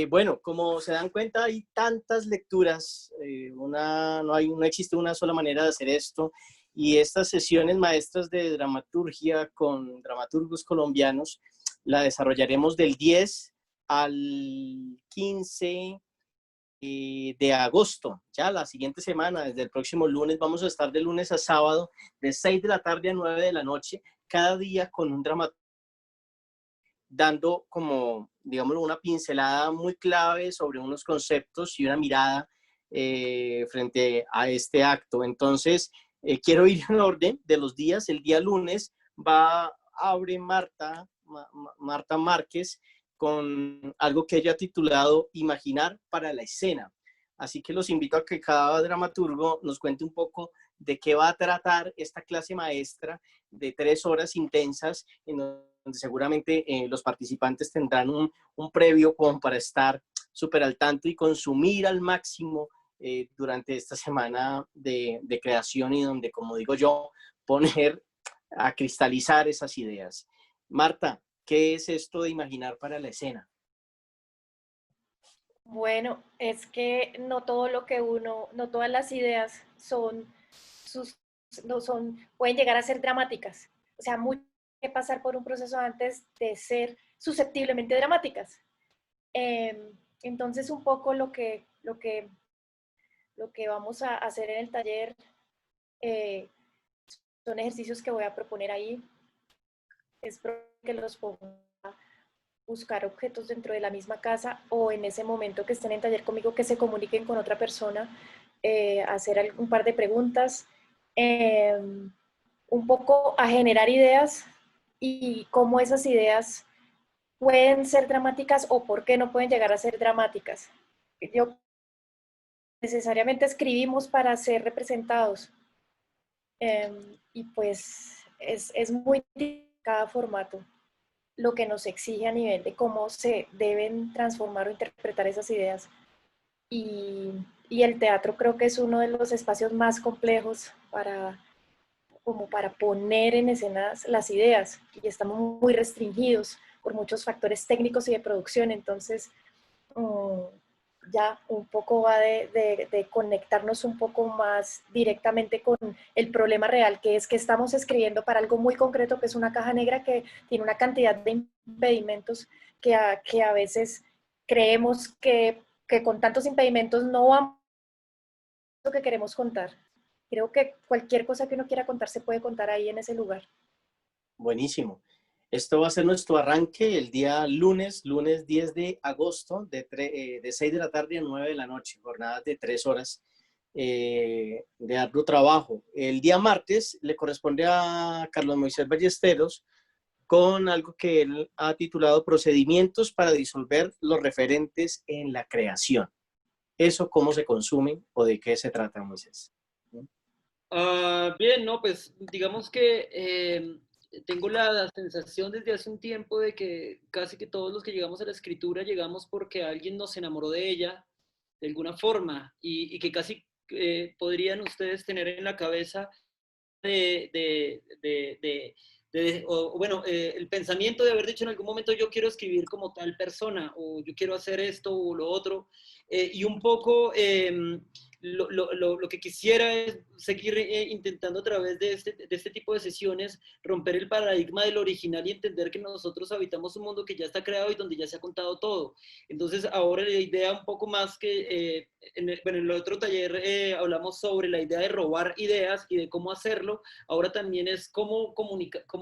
Bueno, como se dan cuenta, hay tantas lecturas, no existe una sola manera de hacer esto, y estas sesiones maestras de dramaturgia con dramaturgos colombianos la desarrollaremos del 10 al 15 de agosto, ya la siguiente semana, desde el próximo lunes, vamos a estar de lunes a sábado, de 6 de la tarde a 9 de la noche, cada día con un dramaturgo, dando como, digamos, una pincelada muy clave sobre unos conceptos y una mirada frente a este acto. Entonces, quiero ir en orden de los días. El día lunes abre Marta Márquez con algo que ella ha titulado Imaginar para la escena. Así que los invito a que cada dramaturgo nos cuente un poco de qué va a tratar esta clase maestra de 3 horas intensas, en donde seguramente los participantes tendrán un previo como para estar súper al tanto y consumir al máximo durante esta semana de creación, y donde, como digo yo, poner a cristalizar esas ideas. Marta, ¿qué es esto de imaginar para la escena? Bueno, es que no todo lo que no todas las ideas pueden llegar a ser dramáticas. O sea, mucho que pasar por un proceso antes de ser susceptiblemente dramáticas. Entonces, un poco lo que vamos a hacer en el taller son ejercicios que voy a proponer ahí. Es que los ponga a buscar objetos dentro de la misma casa, o en ese momento que estén en taller conmigo, que se comuniquen con otra persona, hacer un par de preguntas, un poco a generar ideas y cómo esas ideas pueden ser dramáticas o por qué no pueden llegar a ser dramáticas. Yo necesariamente escribimos para ser representados, y pues es muy cada formato lo que nos exige a nivel de cómo se deben transformar o interpretar esas ideas. Y el teatro creo que es uno de los espacios más complejos como para poner en escenas las ideas, y estamos muy restringidos por muchos factores técnicos y de producción. Entonces ya un poco va de conectarnos un poco más directamente con el problema real, que es que estamos escribiendo para algo muy concreto, que es una caja negra que tiene una cantidad de impedimentos que a veces creemos que con tantos impedimentos no vamos a lo que queremos contar. Creo que cualquier cosa que uno quiera contar se puede contar ahí en ese lugar. Buenísimo. Esto va a ser nuestro arranque el día lunes 10 de agosto, de 6 de la tarde a 9 de la noche, jornadas de 3 horas de arduo trabajo. El día martes le corresponde a Carlos Moisés Ballesteros con algo que él ha titulado Procedimientos para disolver los referentes en la creación. ¿Eso cómo se consume o de qué se trata, Moisés? Bien, no, pues digamos que tengo la sensación desde hace un tiempo de que casi que todos los que llegamos a la escritura llegamos porque alguien nos enamoró de ella de alguna forma, y que casi podrían ustedes tener en la cabeza el pensamiento de haber dicho en algún momento: yo quiero escribir como tal persona, o yo quiero hacer esto o lo otro, y un poco lo que quisiera es seguir intentando a través de este tipo de sesiones romper el paradigma del original y entender que nosotros habitamos un mundo que ya está creado y donde ya se ha contado todo. Entonces ahora la idea un poco más que, en el otro taller hablamos sobre la idea de robar ideas y de cómo hacerlo, ahora también es cómo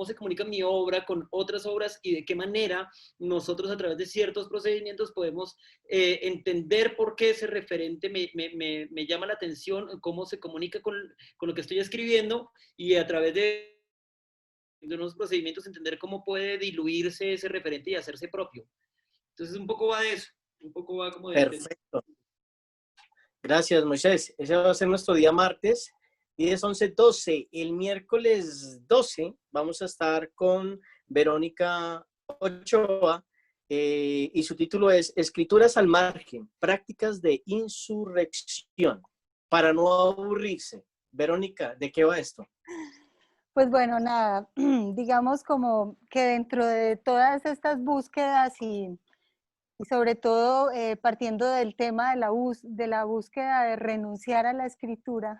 se comunica mi obra con otras obras y de qué manera nosotros a través de ciertos procedimientos podemos entender por qué ese referente me llama la atención, cómo se comunica con lo que estoy escribiendo y a través de unos procedimientos entender cómo puede diluirse ese referente y hacerse propio. Entonces un poco va de eso, un poco va como de... Perfecto. Gracias, Moisés. Ese va a ser nuestro día martes, 10, 11, 12. El miércoles 12 vamos a estar con Verónica Ochoa y su título es Escrituras al margen, prácticas de insurrección, para no aburrirse. Verónica, ¿de qué va esto? Pues bueno, nada, digamos como que dentro de todas estas búsquedas y sobre todo partiendo del tema de la búsqueda de renunciar a la escritura,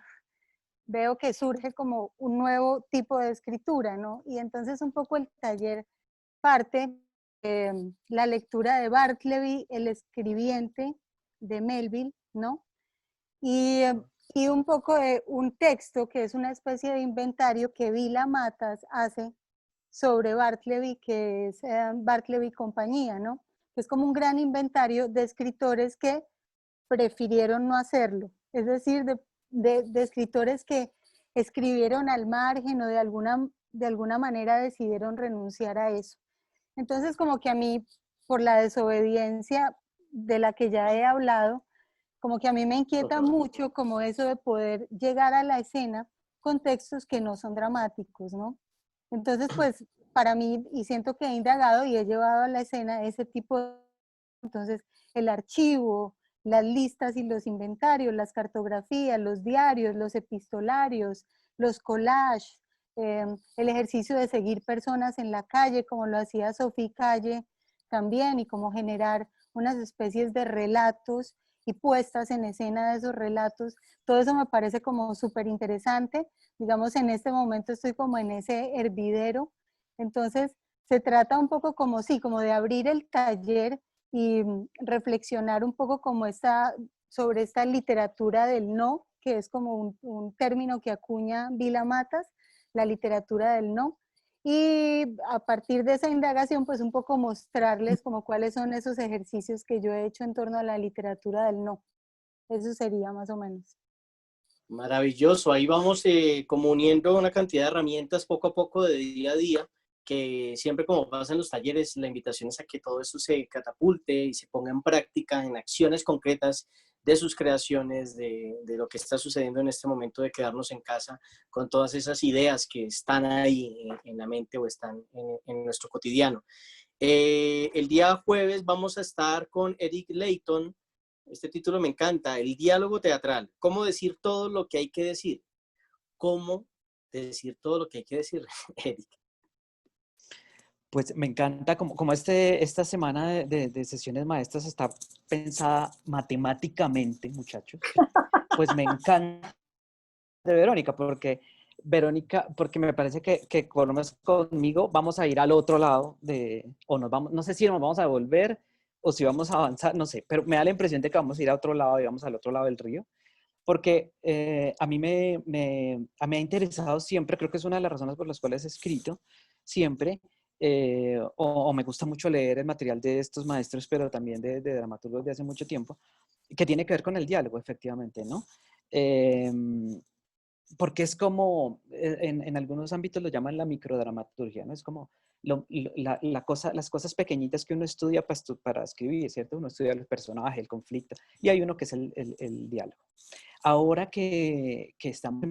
veo que surge como un nuevo tipo de escritura, ¿no? Y entonces un poco el taller parte la lectura de Bartleby, el escribiente de Melville, ¿no? Y un poco de un texto que es una especie de inventario que Vila Matas hace sobre Bartleby, que es Bartleby Compañía, ¿no? Que es como un gran inventario de escritores que prefirieron no hacerlo, es decir, de escritores que escribieron al margen o de alguna manera decidieron renunciar a eso. Entonces, como que a mí, por la desobediencia de la que ya he hablado, como que a mí me inquieta mucho como eso de poder llegar a la escena con textos que no son dramáticos, ¿no? Entonces, pues, para mí, y siento que he indagado y he llevado a la escena ese tipo de... Entonces, el archivo, las listas y los inventarios, las cartografías, los diarios, los epistolarios, los collages, el ejercicio de seguir personas en la calle, como lo hacía Sofía Calle también, y como generar unas especies de relatos y puestas en escena de esos relatos. Todo eso me parece como súper interesante. Digamos, en este momento estoy como en ese hervidero. Entonces, se trata un poco como, sí, como de abrir el taller y reflexionar un poco como sobre esta literatura del no, que es como un término que acuña Vila Matas, la literatura del no. Y a partir de esa indagación, pues un poco mostrarles como cuáles son esos ejercicios que yo he hecho en torno a la literatura del no. Eso sería más o menos. Maravilloso. Ahí vamos como uniendo una cantidad de herramientas poco a poco de día a día, que siempre como pasa en los talleres, la invitación es a que todo eso se catapulte y se ponga en práctica en acciones concretas de sus creaciones, de lo que está sucediendo en este momento de quedarnos en casa con todas esas ideas que están ahí en la mente o están en nuestro cotidiano. El día jueves vamos a estar con Eric Layton. Este título me encanta, el diálogo teatral. ¿Cómo decir todo lo que hay que decir? ¿Cómo decir todo lo que hay que decir, Eric? Pues me encanta, como esta semana de sesiones maestras está pensada matemáticamente, muchachos, pues me encanta de Verónica, porque me parece que por lo menos conmigo vamos a ir al otro lado o nos vamos, no sé si nos vamos a volver o si vamos a avanzar, no sé, pero me da la impresión de que vamos a ir a otro lado y vamos al otro lado del río, porque a mí me ha interesado siempre, creo que es una de las razones por las cuales he escrito siempre, o me gusta mucho leer el material de estos maestros, pero también de dramaturgos de hace mucho tiempo, que tiene que ver con el diálogo, efectivamente, ¿no? Porque es como, en algunos ámbitos lo llaman la microdramaturgia, ¿no? Es como las cosas pequeñitas que uno estudia para escribir, ¿cierto? Uno estudia el personaje, el conflicto, y hay uno que es el diálogo. Ahora que estamos,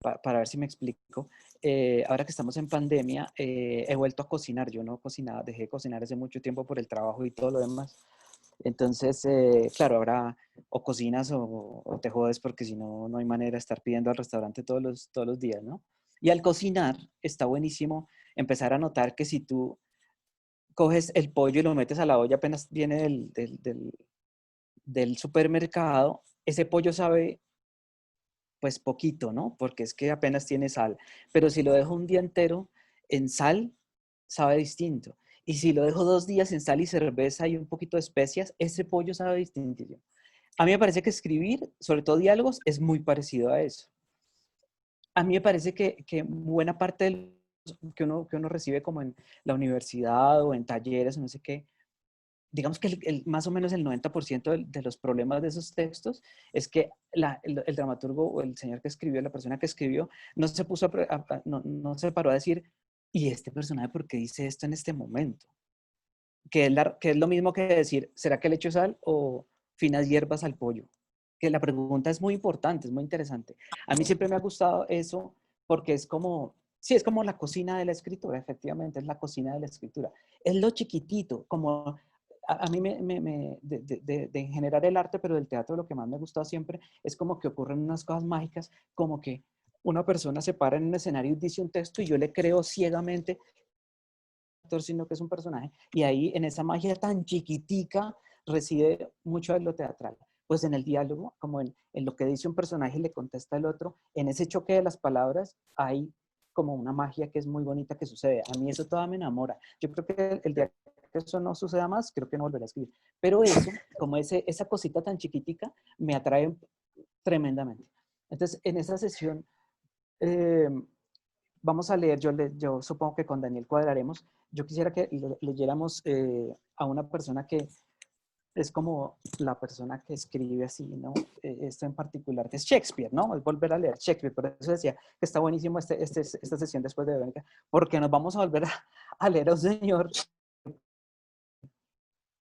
para ver si me explico, ahora que estamos en pandemia, he vuelto a cocinar. Yo no cocinaba, dejé de cocinar hace mucho tiempo por el trabajo y todo lo demás. Entonces, claro, ahora o cocinas o te jodes porque si no, no hay manera de estar pidiendo al restaurante todos los días, ¿no? Y al cocinar está buenísimo empezar a notar que si tú coges el pollo y lo metes a la olla apenas viene del supermercado, ese pollo sabe pues poquito, ¿no? Porque es que apenas tiene sal. Pero si lo dejo un día entero en sal, sabe distinto. Y si lo dejo 2 días en sal y cerveza y un poquito de especias, ese pollo sabe distinto. A mí me parece que escribir, sobre todo diálogos, es muy parecido a eso. A mí me parece que buena parte de que uno recibe como en la universidad o en talleres o no sé qué, digamos que más o menos el 90% de los problemas de esos textos es que el dramaturgo o el señor que escribió, la persona que escribió, no se puso no se paró a decir, ¿y este personaje por qué dice esto en este momento? Que es lo mismo que decir, ¿será que le echo sal o finas hierbas al pollo? Que la pregunta es muy importante, es muy interesante. A mí siempre me ha gustado eso porque es como, sí, es como la cocina de la escritura, efectivamente, es la cocina de la escritura. Es lo chiquitito, como a mí de generar el arte, pero del teatro lo que más me ha gustado siempre es como que ocurren unas cosas mágicas, como que una persona se para en un escenario y dice un texto y yo le creo ciegamente, sino que es un personaje, y ahí en esa magia tan chiquitica reside mucho de lo teatral. Pues en el diálogo, como en lo que dice un personaje y le contesta el otro, en ese choque de las palabras hay como una magia que es muy bonita que sucede. A mí eso todo me enamora. Yo creo que el día que eso no suceda más, creo que no volveré a escribir. Pero eso, como esa cosita tan chiquitica, me atrae tremendamente. Entonces, en esa sesión, eh, vamos a leer, yo supongo que con Daniel cuadraremos. Yo quisiera que leyéramos a una persona que es como la persona que escribe así, ¿no? Esto en particular, que es Shakespeare, ¿no? Es volver a leer Shakespeare. Por eso decía que está buenísimo esta sesión después de Verónica, porque nos vamos a volver a leer a un señor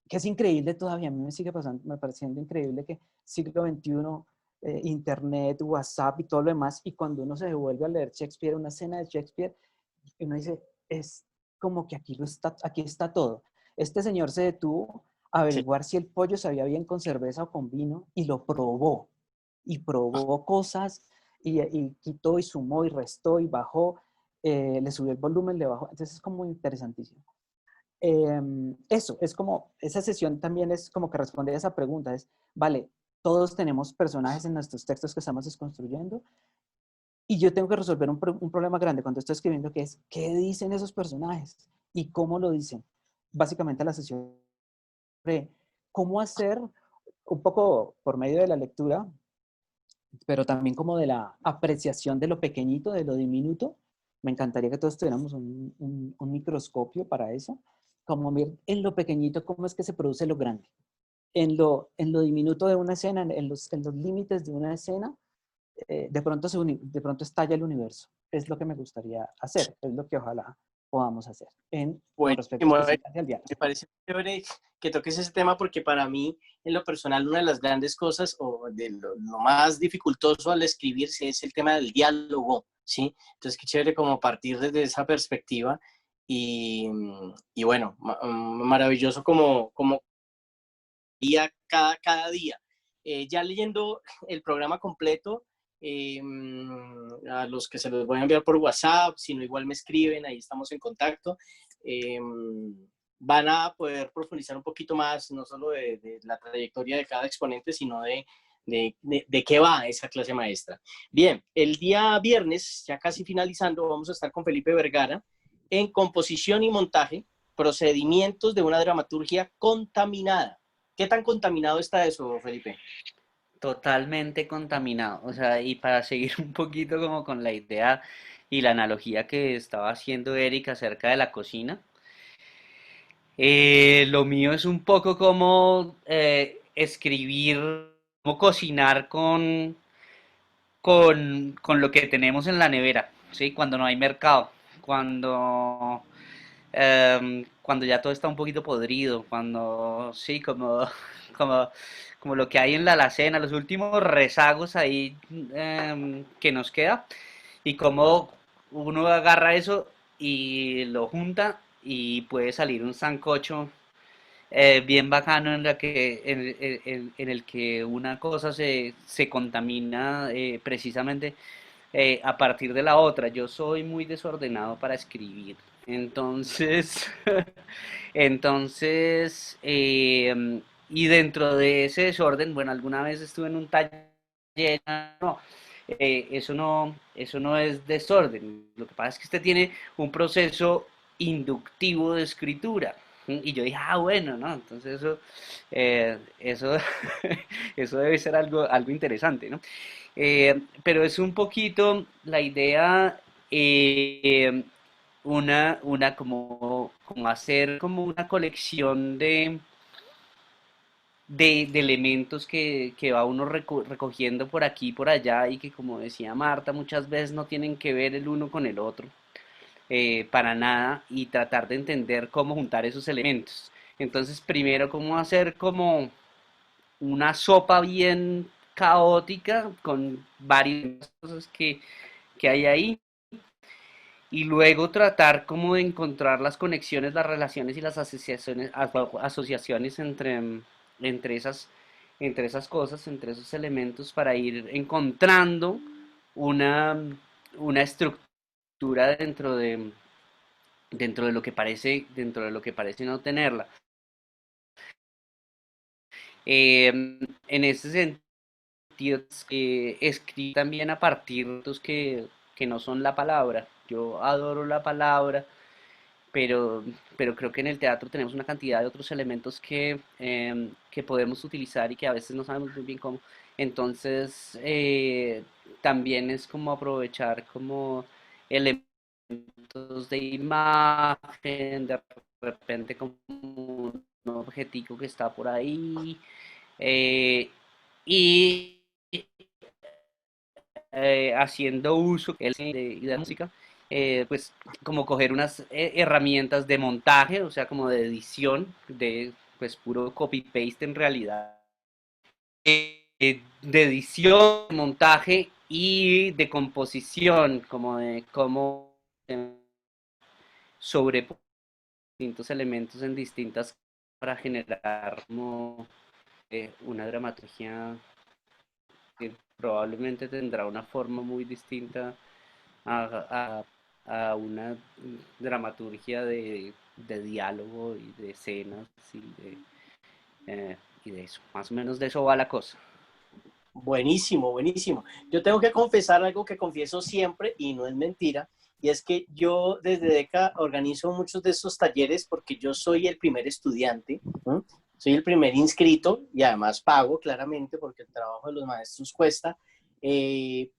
que es increíble todavía. A mí me sigue pasando, me pareciendo increíble que siglo XXI, internet, WhatsApp y todo lo demás, y cuando uno se devuelve a leer Shakespeare, una escena de Shakespeare, uno dice, es como que aquí está todo. Este señor se detuvo a Sí. averiguar si el pollo sabía bien con cerveza o con vino y lo probó. Y probó cosas y quitó y sumó y restó y bajó, le subió el volumen, le bajó. Entonces es como interesantísimo. Eso, es como, esa sesión también es como que responde a esa pregunta, es, vale, todos tenemos personajes en nuestros textos que estamos desconstruyendo y yo tengo que resolver un problema grande cuando estoy escribiendo, que es, ¿qué dicen esos personajes? ¿Y cómo lo dicen? Básicamente la sesión de cómo hacer, un poco por medio de la lectura, pero también como de la apreciación de lo pequeñito, de lo diminuto. Me encantaría que todos tuviéramos un microscopio para eso, como ver en lo pequeñito cómo es que se produce lo grande. En lo diminuto de una escena, en los límites de una escena, de pronto estalla el universo. Es lo que me gustaría hacer, es lo que ojalá podamos hacer con respecto Buenísimo, específicamente al diálogo. me parece chévere que toques ese tema porque para mí, en lo personal, una de las grandes cosas o de lo más dificultoso al escribirse es el tema del diálogo, ¿sí? Entonces, qué chévere como partir desde esa perspectiva y, y bueno, maravilloso como día, cada día. Ya leyendo el programa completo, a los que se los voy a enviar por WhatsApp, si no igual me escriben, ahí estamos en contacto. Van a poder profundizar un poquito más, no solo de la trayectoria de cada exponente, sino de qué va esa clase maestra. Bien, el día viernes, ya casi finalizando, vamos a estar con Felipe Vergara en composición y montaje, procedimientos de una dramaturgia contaminada. ¿Qué tan contaminado está eso, Felipe? Totalmente contaminado. O sea, y para seguir un poquito como con la idea y la analogía que estaba haciendo Eric acerca de la cocina, lo mío es un poco como escribir, como cocinar con lo que tenemos en la nevera, ¿sí? Cuando no hay mercado, cuando ya todo está un poquito podrido, cuando, sí, como, como lo que hay en la alacena, los últimos rezagos ahí que nos queda, y como uno agarra eso y lo junta y puede salir un sancocho bien bacano en el que una cosa se contamina precisamente a partir de la otra. Yo soy muy desordenado para escribir. Entonces, entonces y dentro de ese desorden, bueno, alguna vez estuve en un taller, no, eso no es desorden. Lo que pasa es que usted tiene un proceso inductivo de escritura. Y yo dije, ah, bueno, ¿no? Entonces eso, eso debe ser algo interesante, ¿no? Pero es un poquito la idea, eh, como hacer como una colección de elementos que va uno recogiendo por aquí y por allá y que, como decía Marta, muchas veces no tienen que ver el uno con el otro, para nada, y tratar de entender cómo juntar esos elementos. Entonces, primero, cómo hacer como una sopa bien caótica con varias cosas que hay ahí, y luego tratar como de encontrar las conexiones, las relaciones y las asociaciones entre entre esas cosas, entre esos elementos, para ir encontrando una, una estructura dentro de lo que parece no tenerla. En ese sentido, escribí también a partir de los que no son la palabra. Yo adoro la palabra, pero, pero creo que en el teatro tenemos una cantidad de otros elementos que podemos utilizar y que a veces no sabemos muy bien cómo. Entonces, también es como aprovechar como elementos de imagen, de repente como un objetivo que está por ahí, eh, y haciendo uso de la música, pues como coger unas herramientas de montaje, o sea, como de edición, de pues puro copy-paste en realidad, de edición, de montaje y de composición, como de cómo sobre distintos elementos en distintas para generar como una dramaturgia que probablemente tendrá una forma muy distinta a, a una dramaturgia de diálogo y de escenas y de eso. Más o menos de eso va la cosa. Buenísimo, buenísimo. Yo tengo que confesar algo que confieso siempre y no es mentira, y es que yo desde DECA organizo muchos de estos talleres porque yo soy el primer estudiante, ¿no? Soy el primer inscrito y además pago claramente porque el trabajo de los maestros cuesta,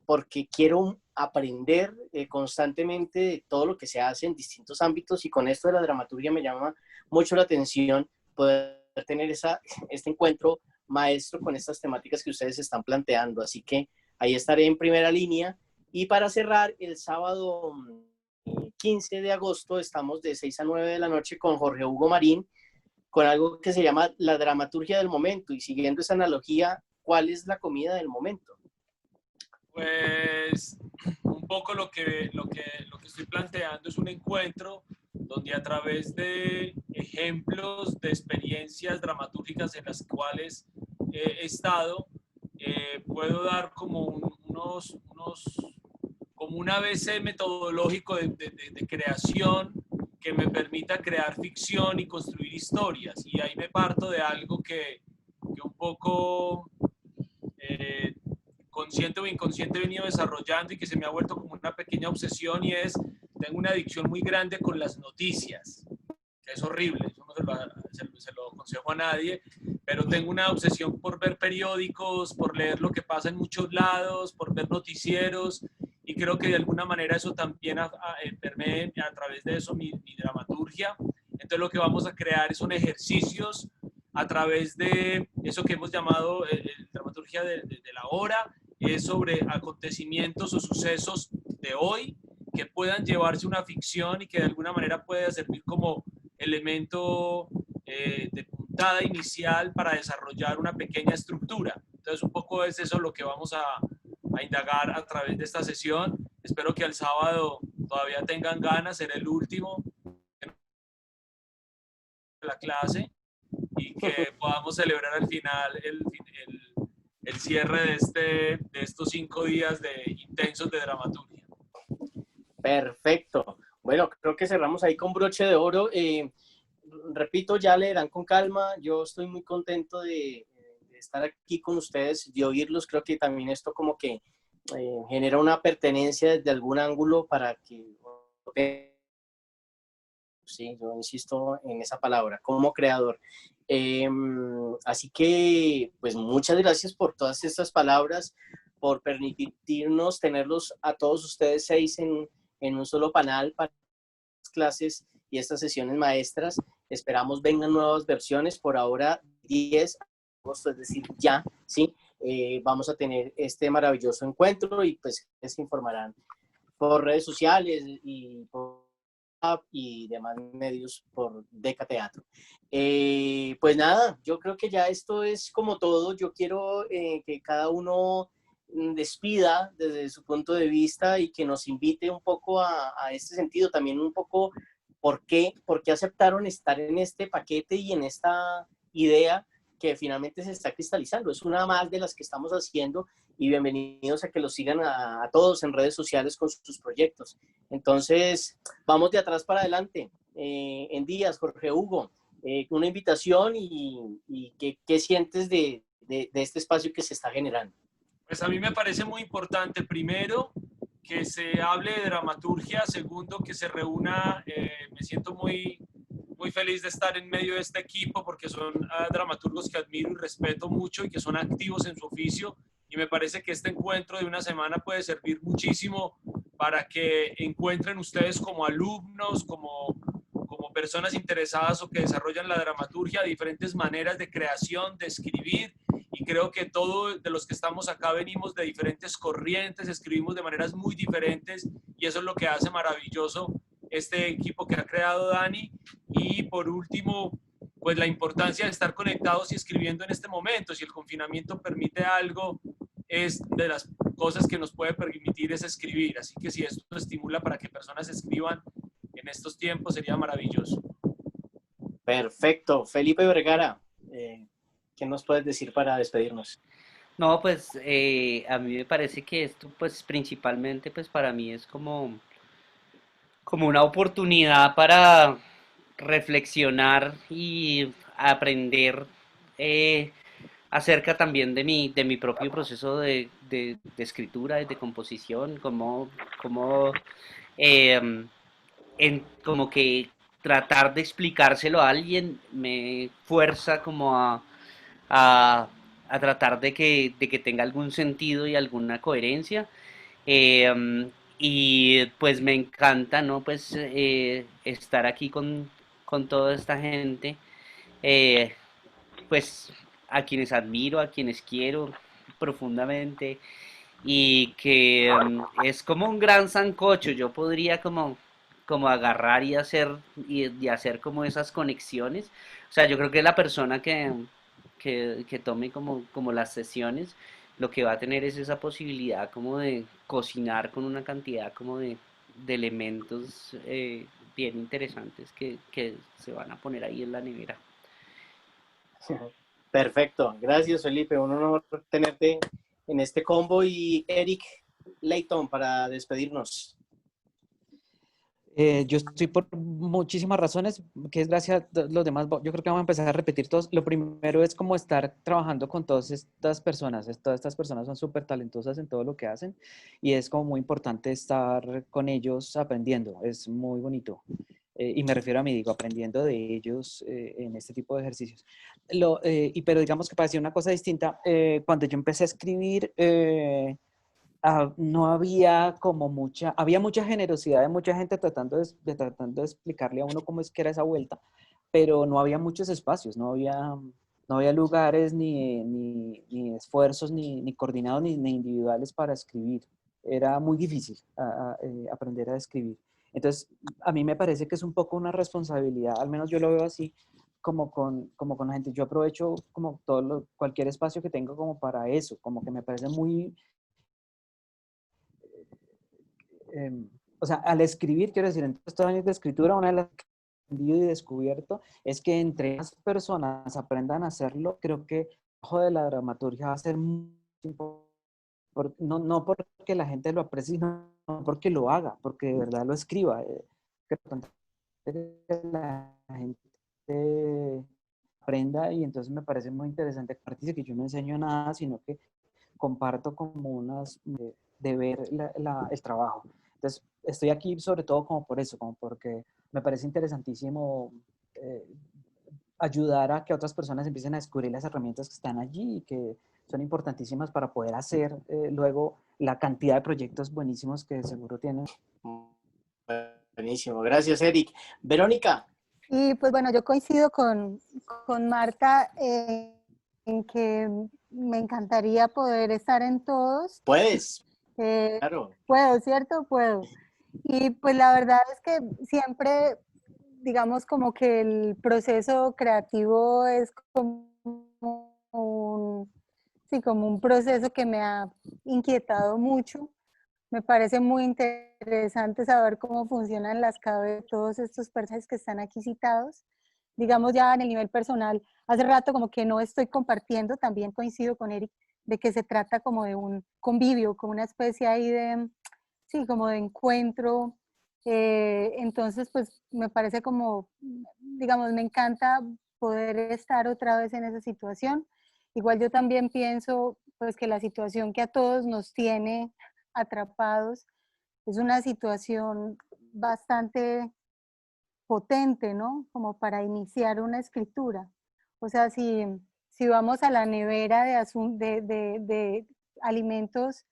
porque quiero aprender constantemente de todo lo que se hace en distintos ámbitos, y con esto de la dramaturgia me llama mucho la atención poder tener este encuentro maestro con estas temáticas que ustedes están planteando. Así que ahí estaré en primera línea. Y para cerrar, el sábado 15 de agosto estamos de 6 a 9 de la noche con Jorge Hugo Marín, con algo que se llama la dramaturgia del momento. Y siguiendo esa analogía, ¿cuál es la comida del momento? Pues un poco lo que estoy planteando es un encuentro donde a través de ejemplos de experiencias dramatúrgicas en las cuales he estado, puedo dar como como un ABC metodológico de creación que me permita crear ficción y construir historias. Y ahí me parto de algo que un poco consciente o inconsciente he venido desarrollando y que se me ha vuelto como una pequeña obsesión, y es, tengo una adicción muy grande con las noticias, que es horrible, eso no se lo aconsejo a nadie, pero tengo una obsesión por ver periódicos, por leer lo que pasa en muchos lados, por ver noticieros, y creo que de alguna manera eso también permea a través de eso mi dramaturgia. Entonces lo que vamos a crear son ejercicios a través de eso que hemos llamado dramaturgia de la hora, sobre acontecimientos o sucesos de hoy que puedan llevarse una ficción y que de alguna manera pueda servir como elemento de puntada inicial para desarrollar una pequeña estructura. Entonces un poco es eso lo que vamos a indagar a través de esta sesión. Espero que el sábado todavía tengan ganas, será el último de la clase, y que podamos celebrar al final el cierre de estos 5 días intensos de dramaturgia. Perfecto. Bueno, creo que cerramos ahí con broche de oro. repito, ya leerán con calma. Yo estoy muy contento de estar aquí con ustedes, de oírlos. Creo que también esto como que genera una pertenencia desde algún ángulo para que, sí, yo insisto en esa palabra, como creador. Así que, pues muchas gracias por todas estas palabras, por permitirnos tenerlos a todos ustedes 6 en un solo panel para las clases y estas sesiones maestras. Esperamos vengan nuevas versiones. Por ahora, 10 de agosto, es decir, ya, ¿sí? Vamos a tener este maravilloso encuentro y pues se informarán por redes sociales y por y demás medios por Deca Teatro. Pues nada, yo creo que ya esto es como todo. Yo quiero que cada uno despida desde su punto de vista y que nos invite un poco a este sentido, también un poco por qué aceptaron estar en este paquete y en esta idea que finalmente se está cristalizando. Es una más de las que estamos haciendo y bienvenidos a que los sigan a todos en redes sociales con sus proyectos. Entonces, vamos de atrás para adelante. En Díaz, Jorge Hugo, una invitación y ¿qué sientes de este espacio que se está generando? Pues a mí me parece muy importante, primero, que se hable de dramaturgia, segundo, que se reúna, me siento muy feliz de estar en medio de este equipo porque son dramaturgos que admiro y respeto mucho y que son activos en su oficio, y me parece que este encuentro de una semana puede servir muchísimo para que encuentren ustedes como alumnos, como personas interesadas o que desarrollan la dramaturgia, diferentes maneras de creación, de escribir, y creo que todos de los que estamos acá venimos de diferentes corrientes, escribimos de maneras muy diferentes, y eso es lo que hace maravilloso este equipo que ha creado Dani. Y por último, pues la importancia de estar conectados y escribiendo en este momento. Si el confinamiento permite algo, es de las cosas que nos puede permitir es escribir. Así que si esto estimula para que personas escriban en estos tiempos, sería maravilloso. Perfecto. Felipe Vergara, ¿qué nos puedes decir para despedirnos? No, pues a mí me parece que esto pues principalmente pues para mí es como una oportunidad para reflexionar y aprender acerca también de mi propio proceso de escritura, de composición, como como que tratar de explicárselo a alguien me fuerza como a, a tratar de que tenga algún sentido y alguna coherencia. Y pues me encanta, ¿no? Pues estar aquí con toda esta gente, eh, pues a quienes admiro, a quienes quiero profundamente, y que es como un gran sancocho. Yo podría como agarrar y hacer como esas conexiones. O sea, yo creo que la persona que tome como las sesiones, lo que va a tener es esa posibilidad como de cocinar con una cantidad como de elementos bien interesantes que se van a poner ahí en la nevera. Perfecto. Gracias, Felipe. Un honor tenerte en este combo. Y Eric Leighton, para despedirnos. Yo estoy por muchísimas razones, que es gracias a los demás. Yo creo que vamos a empezar a repetir todos. Lo primero es como estar trabajando con todas estas personas. Todas estas personas son súper talentosas en todo lo que hacen y es como muy importante estar con ellos aprendiendo. Es muy bonito. Y me refiero a mí, digo, aprendiendo de ellos en este tipo de ejercicios. Pero digamos que para decir una cosa distinta, cuando yo empecé a escribir, no había como había mucha generosidad de mucha gente tratando de explicarle a uno cómo es que era esa vuelta, pero no había muchos espacios, no había lugares ni esfuerzos ni coordinados ni individuales para escribir. Era muy difícil aprender a escribir. Entonces, a mí me parece que es un poco una responsabilidad, al menos yo lo veo así, como con la gente. Yo aprovecho como cualquier espacio que tengo como para eso, como que me parece muy... o sea, al escribir, quiero decir, en estos años de escritura, una de las que he aprendido y descubierto es que entre más personas aprendan a hacerlo, creo que el trabajo de la dramaturgia va a ser muy importante. No porque la gente lo aprecie, sino porque lo haga, porque de verdad lo escriba. Que la gente aprenda, y entonces me parece muy interesante, aparte de que yo no enseño nada, sino que comparto como de ver el trabajo. Entonces, estoy aquí sobre todo como por eso, como porque me parece interesantísimo ayudar a que otras personas empiecen a descubrir las herramientas que están allí y que son importantísimas para poder hacer luego la cantidad de proyectos buenísimos que seguro tienen. Buenísimo, gracias Eric. Verónica. Y pues bueno, yo coincido con Marta en que me encantaría poder estar en todos. Puedes, claro. Puedo, ¿cierto? Puedo. Y pues la verdad es que siempre, digamos, como que el proceso creativo es como sí, como un proceso que me ha inquietado mucho. Me parece muy interesante saber cómo funcionan las cabezas de todos estos personajes que están aquí citados. Digamos ya en el nivel personal, hace rato como que no estoy compartiendo, también coincido con Eric, de que se trata como de un convivio, como una especie ahí de, sí, como de encuentro. Entonces, pues me parece como, digamos, me encanta poder estar otra vez en esa situación. Igual yo también pienso, pues que la situación que a todos nos tiene atrapados es una situación bastante potente, ¿no? Como para iniciar una escritura. O sea, si vamos a la nevera de alimentos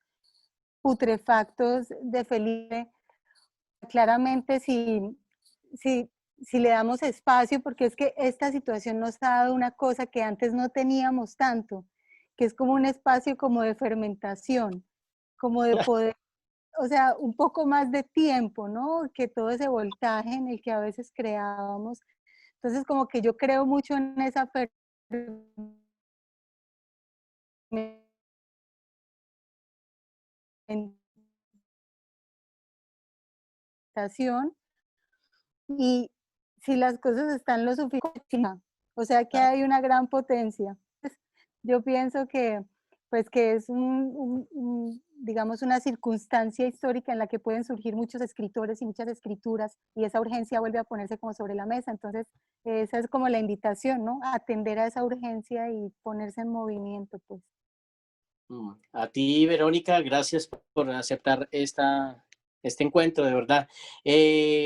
putrefactos de Felipe, claramente si le damos espacio, porque es que esta situación nos ha dado una cosa que antes no teníamos tanto, que es como un espacio como de fermentación, como de poder, o sea, un poco más de tiempo, ¿no? Que todo ese voltaje en el que a veces creábamos. Entonces, como que yo creo mucho en esa fermentación, y si las cosas están lo suficiente, o sea que hay una gran potencia. Yo pienso que, pues que es digamos, una circunstancia histórica en la que pueden surgir muchos escritores y muchas escrituras, y esa urgencia vuelve a ponerse como sobre la mesa. Entonces, esa es como la invitación, ¿no? Atender a esa urgencia y ponerse en movimiento, pues. A ti, Verónica, gracias por aceptar este encuentro, de verdad.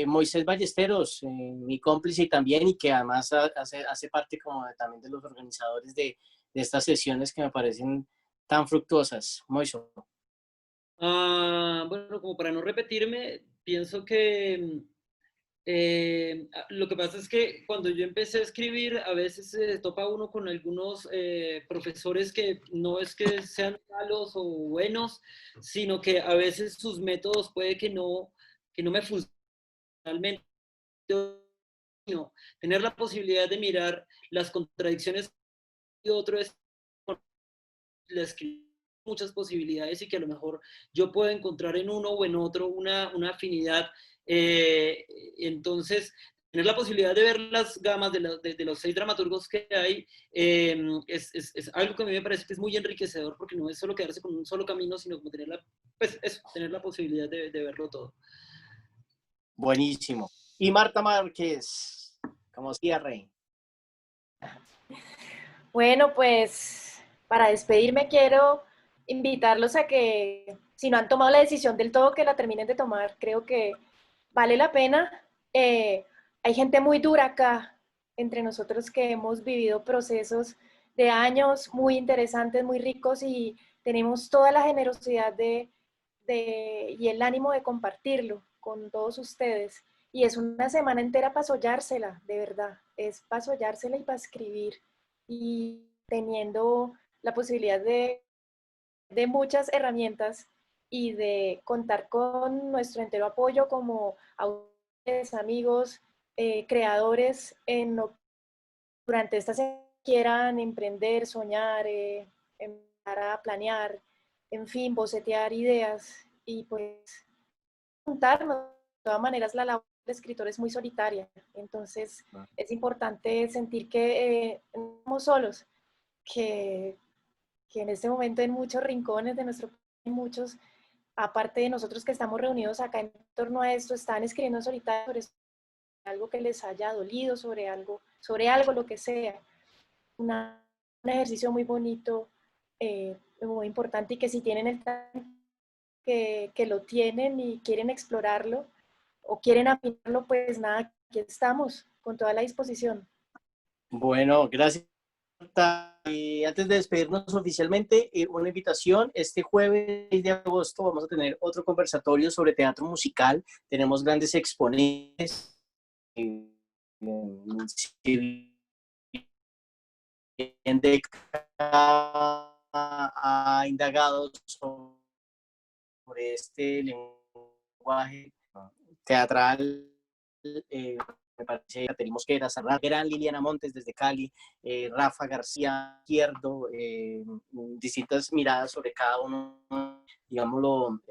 Moisés Ballesteros, mi cómplice también, y que además hace parte como también de los organizadores de estas sesiones que me parecen tan fructuosas. Moisés. Bueno, como para no repetirme, pienso que lo que pasa es que cuando yo empecé a escribir, a veces se topa uno con algunos profesores que no es que sean malos o buenos, sino que a veces sus métodos puede que no me funcionen realmente. No, tener la posibilidad de mirar las contradicciones de otro es la escritura muchas posibilidades, y que a lo mejor yo puedo encontrar en uno o en otro una afinidad. Entonces, tener la posibilidad de ver las gamas de los 6 dramaturgos que hay es algo que a mí me parece que es muy enriquecedor, porque no es solo quedarse con un solo camino, sino como tener tener la posibilidad de verlo todo. Buenísimo. Y Marta Márquez, como cierre. Bueno, pues para despedirme quiero invitarlos a que, si no han tomado la decisión del todo, que la terminen de tomar. Creo que vale la pena. Hay gente muy dura acá entre nosotros que hemos vivido procesos de años muy interesantes, muy ricos, y tenemos toda la generosidad y el ánimo de compartirlo con todos ustedes. Y es una semana entera para sollársela, de verdad. Es para sollársela y para escribir. Y teniendo la posibilidad de muchas herramientas y de contar con nuestro entero apoyo como autores, amigos, creadores, durante esta semana quieran emprender, soñar, empezar a planear, en fin, bocetear ideas, y pues contarnos. De todas maneras, la labor del escritor es muy solitaria, entonces es importante sentir que no estamos solos, que en este momento en muchos rincones de nuestro país, muchos, aparte de nosotros que estamos reunidos acá en torno a esto, están escribiendo en solitario sobre algo que les haya dolido, sobre algo sobre algo, lo que sea. Un ejercicio muy bonito, muy importante, y que si tienen el talento, que lo tienen y quieren explorarlo o quieren afinarlo, pues nada, aquí estamos con toda la disposición. Bueno, gracias. Y antes de despedirnos oficialmente, una invitación. Este jueves 6 de agosto vamos a tener otro conversatorio sobre teatro musical. Tenemos grandes exponentes. Ha indagado sobre este lenguaje teatral. Me parece que Caterina Mosquera, gran Liliana Montes desde Cali, Rafa García Izquierdo, distintas miradas sobre cada uno, digámoslo,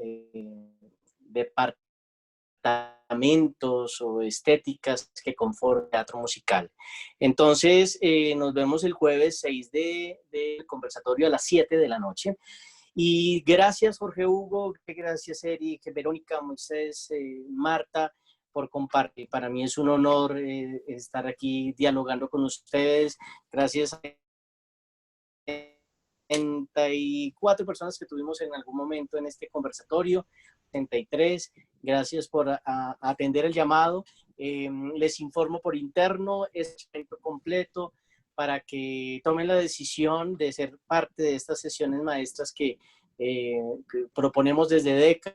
departamentos o estéticas que conforman el teatro musical. Entonces, nos vemos el jueves 6 del conversatorio a las 7 de la noche. Y gracias, Jorge Hugo, gracias, Eric, Verónica, Moisés, Marta, por compartir. Para mí es un honor estar aquí dialogando con ustedes. Gracias a 34 personas que tuvimos en algún momento en este conversatorio, 33. Gracias por atender el llamado. Les informo por interno, es completo para que tomen la decisión de ser parte de estas sesiones maestras que proponemos desde DECA,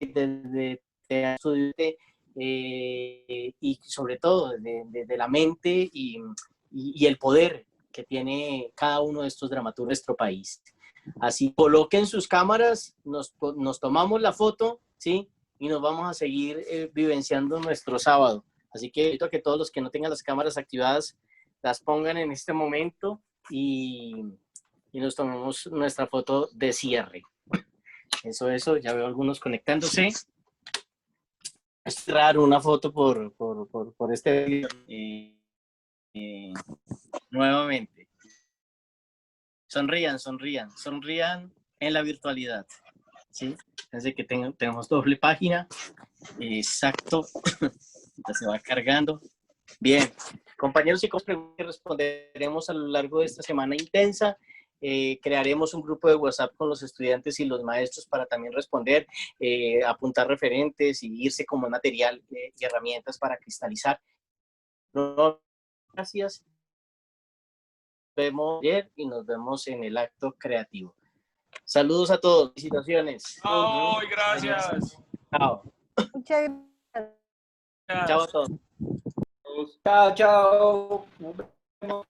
desde Teatro y sobre todo de la mente y el poder que tiene cada uno de estos dramaturgos de nuestro país. Así, coloquen sus cámaras, nos tomamos la foto, ¿sí? Y nos vamos a seguir vivenciando nuestro sábado. Así que invito a que todos los que no tengan las cámaras activadas las pongan en este momento y nos tomemos nuestra foto de cierre. Eso, ya veo algunos conectándose. Es raro una foto por este video. Nuevamente. Sonrían en la virtualidad. ¿Sí? Desde que tenemos doble página. Exacto. Ya se va cargando. Bien. Compañeros y compañeras, responderemos a lo largo de esta semana intensa. Crearemos un grupo de WhatsApp con los estudiantes y los maestros para también responder, apuntar referentes y irse como material y herramientas para cristalizar. Gracias. Nos vemos ayer y nos vemos en el acto creativo. Saludos a todos. Felicitaciones. ¡Chao! Gracias. Chao. Muchas gracias. Chao a todos. Chao, chao. Nos vemos.